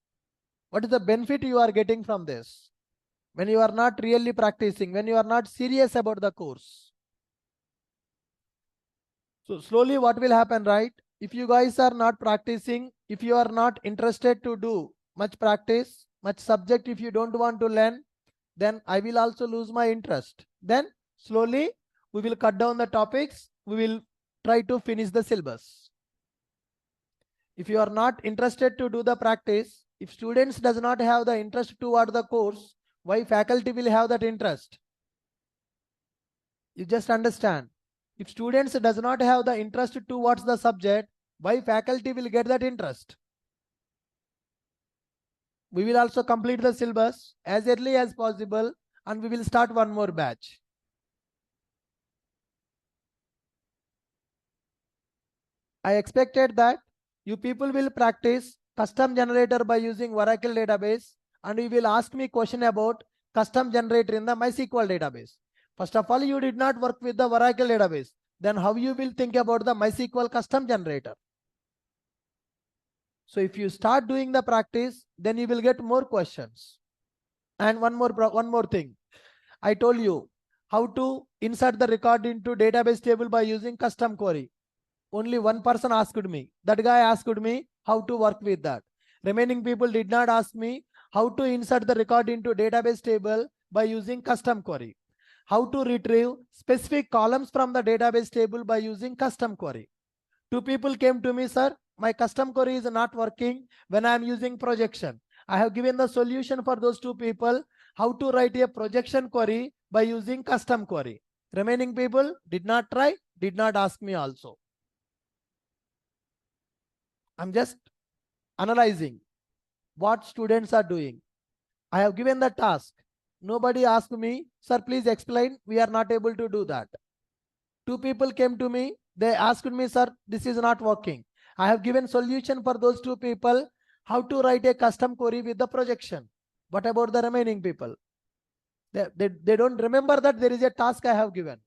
What is the benefit you are getting from this? When you are not really practicing, when you are not serious about the course. So slowly what will happen, right? If you guys are not practicing, if you are not interested to do much practice, much subject, if you don't want to learn, then I will also lose my interest. Then slowly we will cut down the topics. We will try to finish the syllabus. If you are not interested to do the practice, if students does not have the interest toward the course, why faculty will have that interest? You just understand. If students does not have the interest towards the subject, why faculty will get that interest? We will also complete the syllabus as early as possible and we will start one more batch. I expected that you people will practice custom generator by using Oracle database and you will ask me question about custom generator in the MySQL database. First of all, you did not work with the Oracle database. Then how you will think about the MySQL custom generator? So if you start doing the practice, then you will get more questions. And one more thing. I told you how to insert the record into database table by using custom query. Only one person asked me. That guy asked me how to work with that. Remaining people did not ask me how to insert the record into database table by using custom query. How to retrieve specific columns from the database table by using custom query. Two people came to me, sir, my custom query is not working when I am using projection. I have given the solution for those two people, how to write a projection query by using custom query. Remaining people did not try, did not ask me also. I'm just analyzing what students are doing. I have given the task. Nobody asked me, sir, please explain. We are not able to do that. Two people came to me. They asked me, sir, this is not working. I have given solution for those two people, how to write a custom query with the projection. What about the remaining people? They don't remember that there is a task I have given.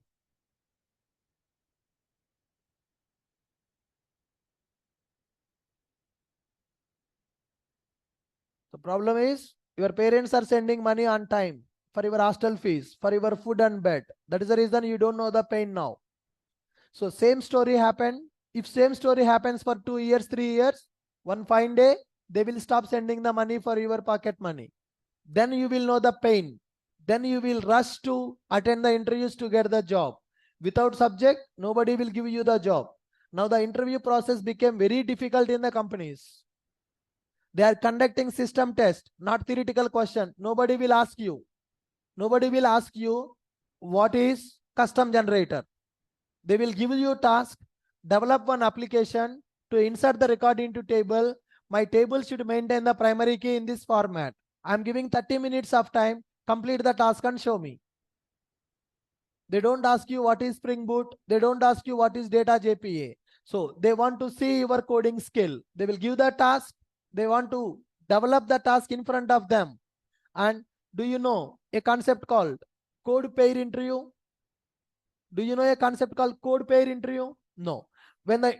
The problem is your parents are sending money on time for your hostel fees, for your food and bed. That is the reason you don't know the pain now. So same story happened. If same story happens for 2 years, 3 years, one fine day, they will stop sending the money for your pocket money. Then you will know the pain. Then you will rush to attend the interviews to get the job. Without subject, nobody will give you the job. Now the interview process became very difficult in the companies. They are conducting system test, not theoretical question. Nobody will ask you. Nobody will ask you what is custom generator. They will give you a task, develop one application to insert the record into table. My table should maintain the primary key in this format. I'm giving 30 minutes of time, complete the task and show me. They don't ask you what is Spring Boot. They don't ask you what is data JPA. So they want to see your coding skill. They will give the task. They want to develop the task in front of them. And do you know a concept called code pair interview? Do you know a concept called code pair interview? No.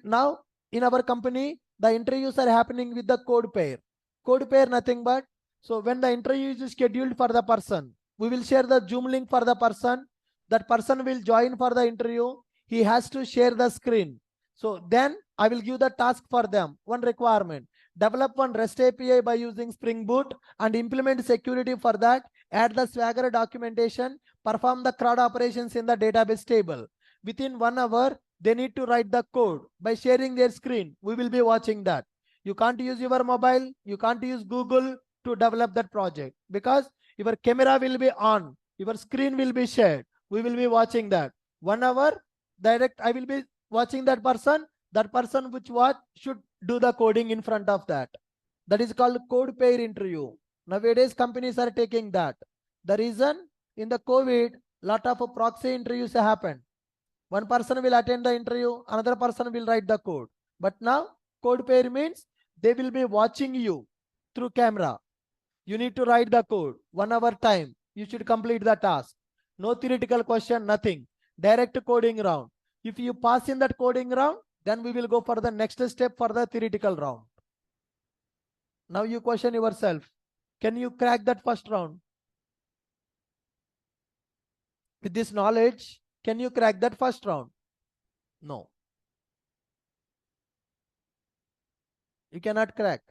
Now in our company, the interviews are happening with the code pair. Code pair nothing but, so when the interview is scheduled for the person, we will share the Zoom link for the person. That person will join for the interview. He has to share the screen. So then I will give the task for them. One requirement: develop one REST API by using Spring Boot and implement security for that. Add the Swagger documentation, perform the CRUD operations in the database table. Within 1 hour, they need to write the code by sharing their screen. We will be watching that. You can't use your mobile, you can't use Google to develop that project because your camera will be on, your screen will be shared. We will be watching that. 1 hour, direct, I will be watching that person. That person which watch should do the coding in front of that. That is called code pair interview. Nowadays, companies are taking that. The reason, in the COVID, lot of proxy interviews happen. One person will attend the interview, another person will write the code. But now, code pair means they will be watching you through camera. You need to write the code. 1 hour time. You should complete the task. No theoretical question, nothing. Direct coding round. If you pass in that coding round, then we will go for the next step for the theoretical round. Now you question yourself. Can you crack that first round? With this knowledge, can you crack that first round? No. You cannot crack.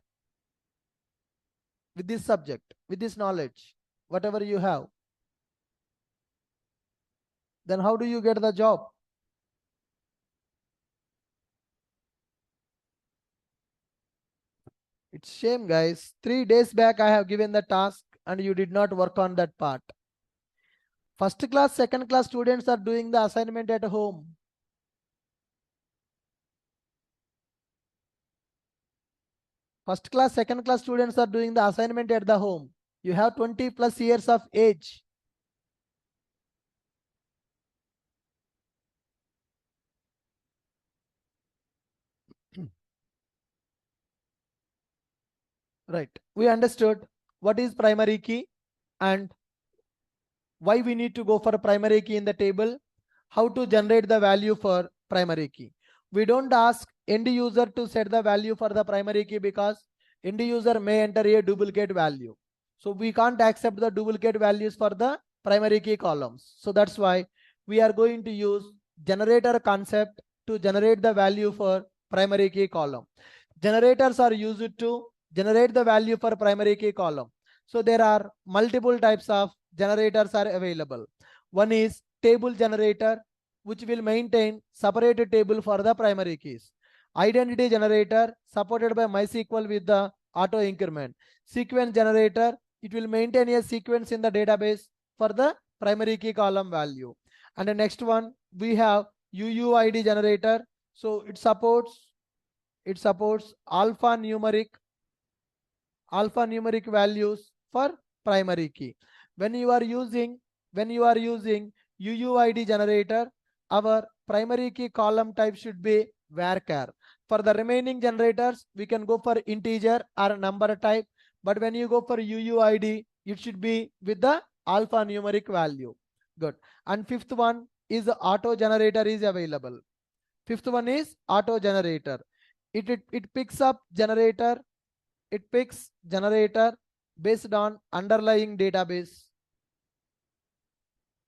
With this subject, with this knowledge, whatever you have. Then how do you get the job? It's shame, guys. 3 days back, I have given the task and you did not work on that part. First class, second class students are doing the assignment at home. First class, second class students are doing the assignment at the home. You have 20 plus years of age. Right. We understood what is primary key and Why we need to go for a primary key in the table? How to generate the value for primary key? We don't ask end user to set the value for the primary key because end user may enter a duplicate value. So we can't accept the duplicate values for the primary key columns. So that's why we are going to use generator concept to generate the value for primary key column. Generators are used to generate the value for primary key column. So there are multiple types of generators are available. One is table generator, which will maintain separated table for the primary keys. Identity generator supported by MySQL with the auto increment. Sequence generator, it will maintain a sequence in the database for the primary key column value. And the next one, we have UUID generator. So it supports alphanumeric values for primary key. When you are using UUID generator, our primary key column type should be varchar. For the remaining generators, we can go for integer or number type, but when you go for UUID, it should be with the alphanumeric value. Good. And fifth one is auto generator is available. Fifth one is auto generator. It picks generator based on underlying database.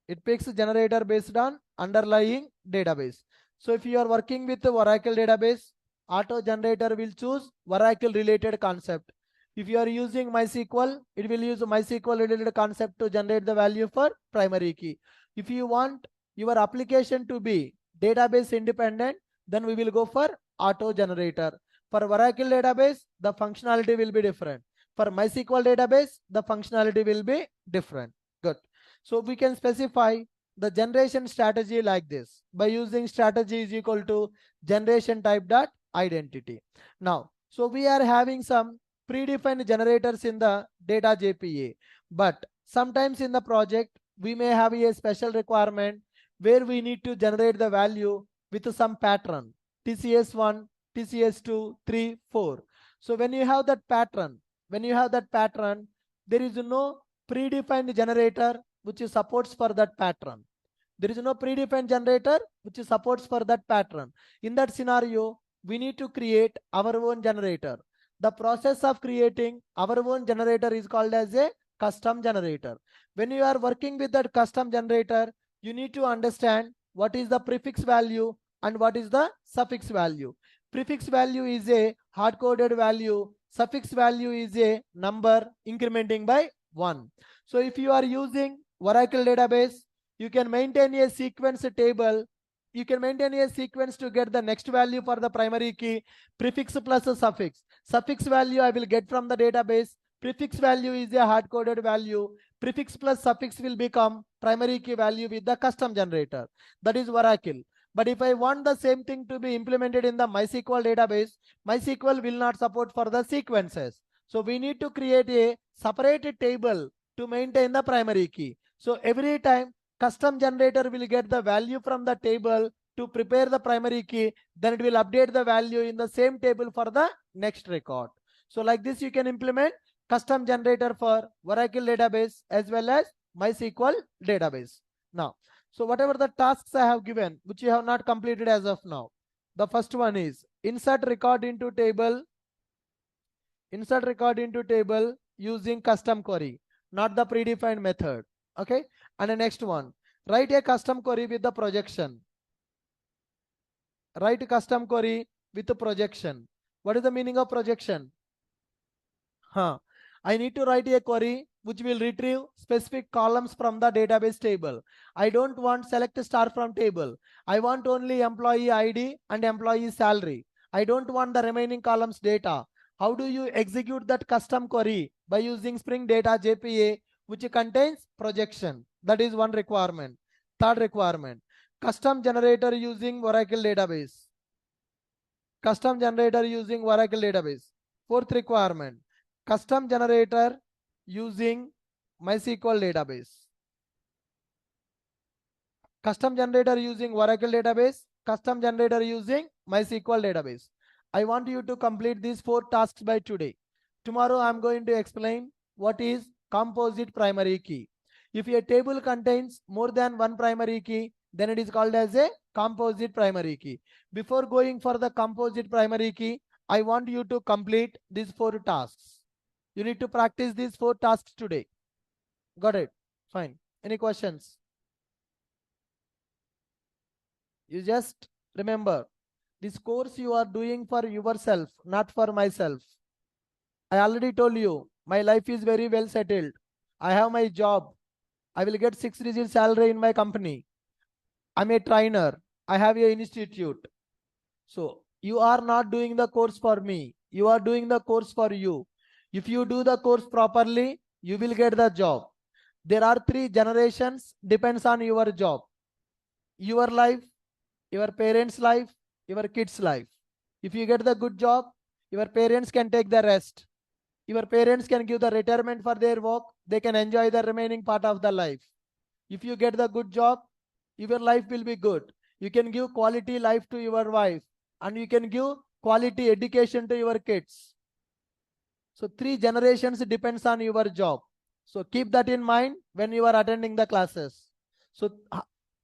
It picks generator based on underlying database. So if you are working with the Oracle database, auto generator will choose Oracle related concept. If you are using MySQL, it will use MySQL related concept to generate the value for primary key. If you want your application to be database independent, then we will go for auto generator. For Oracle database, the functionality will be different. For MySQL database, the functionality will be different. Good. So we can specify the generation strategy like this by using strategy is equal to generation type dot identity. Now, so we are having some predefined generators in the data JPA, but sometimes in the project, we may have a special requirement where we need to generate the value with some pattern, TCS1, TCS2, 3, 4. So when you have that pattern, there is no predefined generator which supports for that pattern. There is no predefined generator which supports for that pattern. In that scenario, we need to create our own generator. The process of creating our own generator is called as a custom generator. When you are working with that custom generator, you need to understand what is the prefix value and what is the suffix value. Prefix value is a hard-coded value. Suffix value is a number incrementing by 1. So if you are using Oracle database, you can maintain a sequence table. You can maintain a sequence to get the next value for the primary key, prefix plus a suffix. Suffix value I will get from the database. Prefix value is a hard-coded value. Prefix plus suffix will become primary key value with the custom generator. That is Oracle. But if I want the same thing to be implemented in the MySQL database, MySQL will not support for the sequences. So we need to create a separated table to maintain the primary key. So every time custom generator will get the value from the table to prepare the primary key, then it will update the value in the same table for the next record. So like this, you can implement custom generator for Oracle database as well as MySQL database. Now, so whatever the tasks I have given, which you have not completed as of now, the first one is insert record into table using custom query, not the predefined method. Okay. And the next one, write a custom query with the projection. Write custom query with the projection. What is the meaning of projection? I need to write a query which will retrieve specific columns from the database table. I don't want select star from table. I want only employee ID and employee salary. I don't want the remaining columns data. How do you execute that custom query? By using Spring Data JPA, which contains projection. That is one requirement. Third requirement, custom generator using Oracle database. Custom generator using Oracle database. Fourth requirement, custom generator using MySQL database. Custom generator using Oracle database. Custom generator using MySQL database. I want you to complete these 4 tasks by today. Tomorrow I am going to explain what is composite primary key. If a table contains more than one primary key, then it is called as a composite primary key. Before going for the composite primary key, I want you to complete these 4 tasks. You need to practice these 4 tasks today. Got it? Fine. Any questions? You just remember, this course you are doing for yourself, not for myself. I already told you, my life is very well settled. I have my job. I will get 6-digit salary in my company. I'm a trainer. I have a institute. So you are not doing the course for me. You are doing the course for you. If you do the course properly, you will get the job. There are 3 generations, depends on your job. Your life, your parents' life, your kids' life. If you get the good job, your parents can take the rest. Your parents can give the retirement for their work. They can enjoy the remaining part of the life. If you get the good job, your life will be good. You can give quality life to your wife and you can give quality education to your kids. So 3 generations depends on your job. So keep that in mind when you are attending the classes. So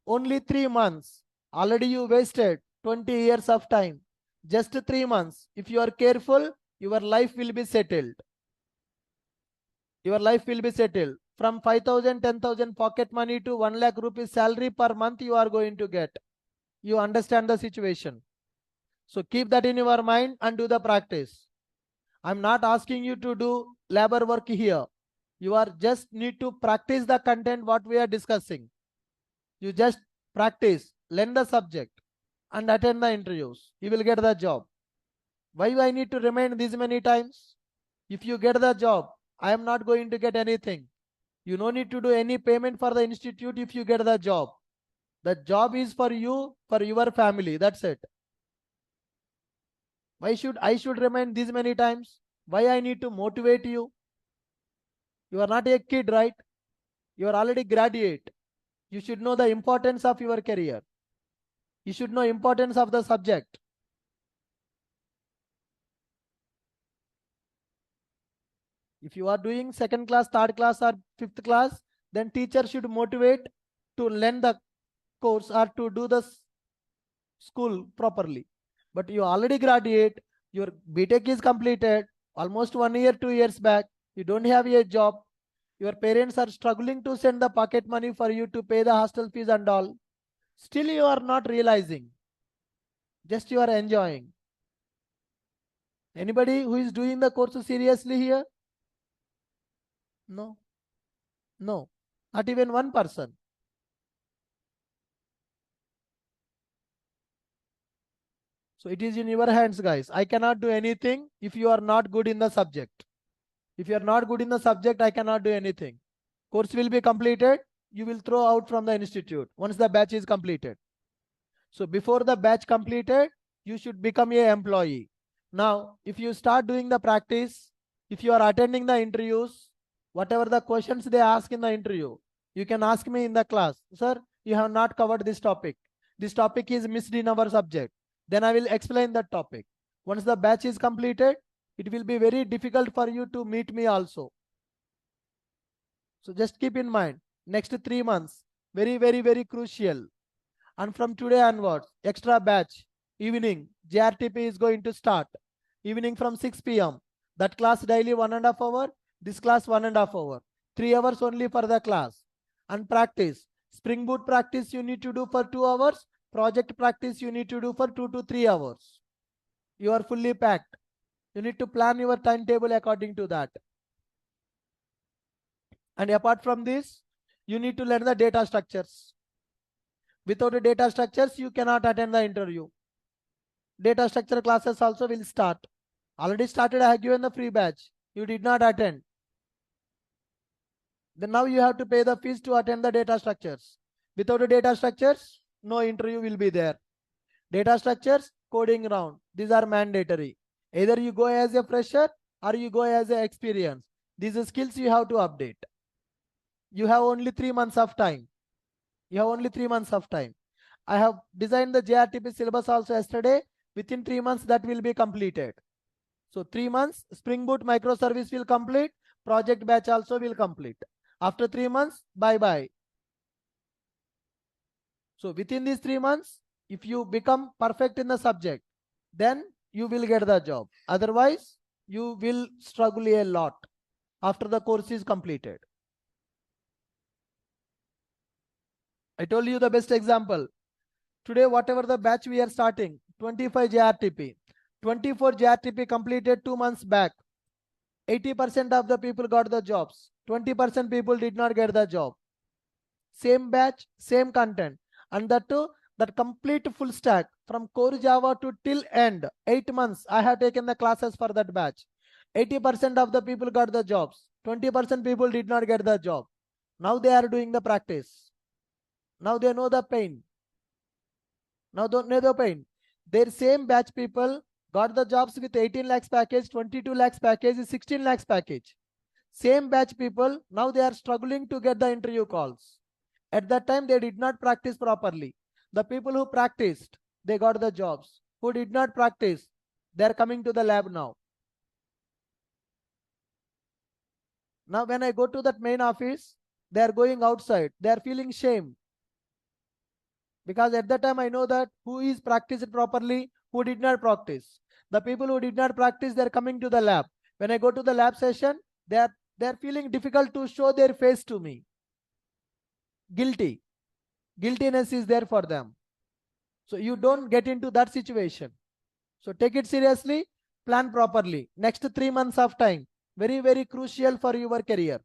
only 3 months. Already you wasted 20 years of time. Just 3 months. If you are careful, your life will be settled. Your life will be settled. From 5,000, 10,000 pocket money to 1 lakh rupees salary per month you are going to get. You understand the situation. So keep that in your mind and do the practice. I'm not asking you to do labor work here. You are just need to practice the content what we are discussing. You just practice, learn the subject and attend the interviews. You will get the job. Why I need to remind these many times? If you get the job, I am not going to get anything. You no need to do any payment for the institute if you get the job. The job is for you, for your family. That's it. Why should I remind these many times? Why I need to motivate you? You are not a kid, right? You are already graduate. You should know the importance of your career. You should know importance of the subject. If you are doing 2nd class, 3rd class or 5th class, then teacher should motivate to learn the course or to do the school properly. But you already graduate, your BTech is completed, almost 1 year, 2 years back, you don't have a job, your parents are struggling to send the pocket money for you to pay the hostel fees and all. Still you are not realizing, just you are enjoying. Anybody who is doing the course seriously here? No, no, not even one person. So it is in your hands, guys. I cannot do anything if you are not good in the subject. If you are not good in the subject, I cannot do anything. Course will be completed. You will throw out from the institute once the batch is completed. So before the batch completed, you should become a employee. Now, if you start doing the practice, if you are attending the interviews, whatever the questions they ask in the interview, you can ask me in the class, sir, you have not covered this topic. This topic is missed in our subject. Then I will explain that topic. Once the batch is completed, it will be very difficult for you to meet me also. So just keep in mind, next 3 months, very, very, very crucial. And from today onwards, extra batch, evening, JRTP is going to start. Evening from 6 p.m. That class daily 1.5 hour, this class 1.5 hour. 3 hours only for the class. And practice. Spring Boot practice you need to do for 2 hours. Project practice you need to do for 2 to 3 hours. You are fully packed. You need to plan your timetable according to that. And apart from this, you need to learn the data structures. Without the data structures, you cannot attend the interview. Data structure classes also will start. Already started, I have given the free batch. You did not attend. Then now you have to pay the fees to attend the data structures. Without the data structures, no interview will be there. Data structures, coding round. These are mandatory. Either you go as a fresher or you go as an experience. These are skills you have to update. You have only 3 months of time. You have only 3 months of time. I have designed the JRTP syllabus also yesterday. Within 3 months that will be completed. So 3 months, Spring Boot microservice will complete. Project batch also will complete. After 3 months, bye-bye. So within these 3 months, if you become perfect in the subject, then you will get the job. Otherwise, you will struggle a lot after the course is completed. I told you the best example. Today, whatever the batch we are starting, 25 JRTP, 24 JRTP completed 2 months back. 80% of the people got the jobs. 20% people did not get the job. Same batch, same content. And that too, that complete full stack from core Java to till end, 8 months, I have taken the classes for that batch. 80% of the people got the jobs. 20% people did not get the job. Now they are doing the practice. Now they know the pain. Now don't know the pain. Their same batch people got the jobs with 18 lakhs package, 22 lakhs package, 16 lakhs package. Same batch people, now they are struggling to get the interview calls. At that time, they did not practice properly. The people who practiced, they got the jobs. Who did not practice, they are coming to the lab now. Now, when I go to that main office, they are going outside. They are feeling shame. Because at that time, I know that who is practiced properly, who did not practice. The people who did not practice, they are coming to the lab. When I go to the lab session, they are feeling difficult to show their face to me. Guilty. Guiltiness is there for them. So you don't get into that situation. So take it seriously, plan properly. Next 3 months of time, very, very crucial for your career.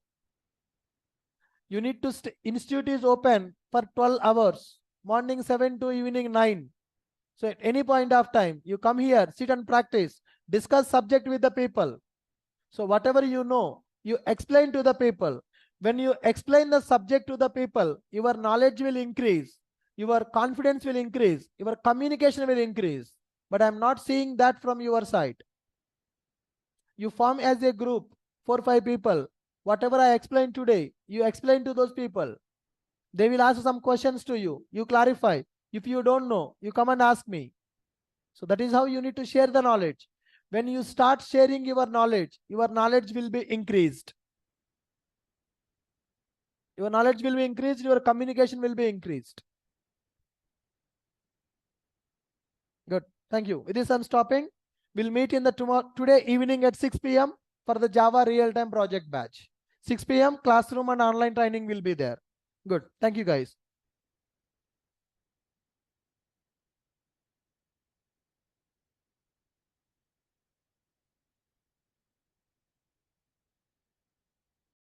You need to, institute is open for 12 hours, morning 7 to evening 9. So at any point of time, you come here, sit and practice, discuss subject with the people. So whatever you know, you explain to the people. When you explain the subject to the people, your knowledge will increase, your confidence will increase, your communication will increase. But I'm not seeing that from your side. You form as a group, 4 or 5 people. Whatever I explained today, you explain to those people. They will ask some questions to you. You clarify. If you don't know, you come and ask me. So that is how you need to share the knowledge. When you start sharing your knowledge will be increased. Your knowledge will be increased, your communication will be increased. Good. Thank you. With this, I'm stopping. We'll meet in the today evening at 6 p.m. for the Java real-time project batch. 6 p.m. classroom and online training will be there. Good. Thank you, guys.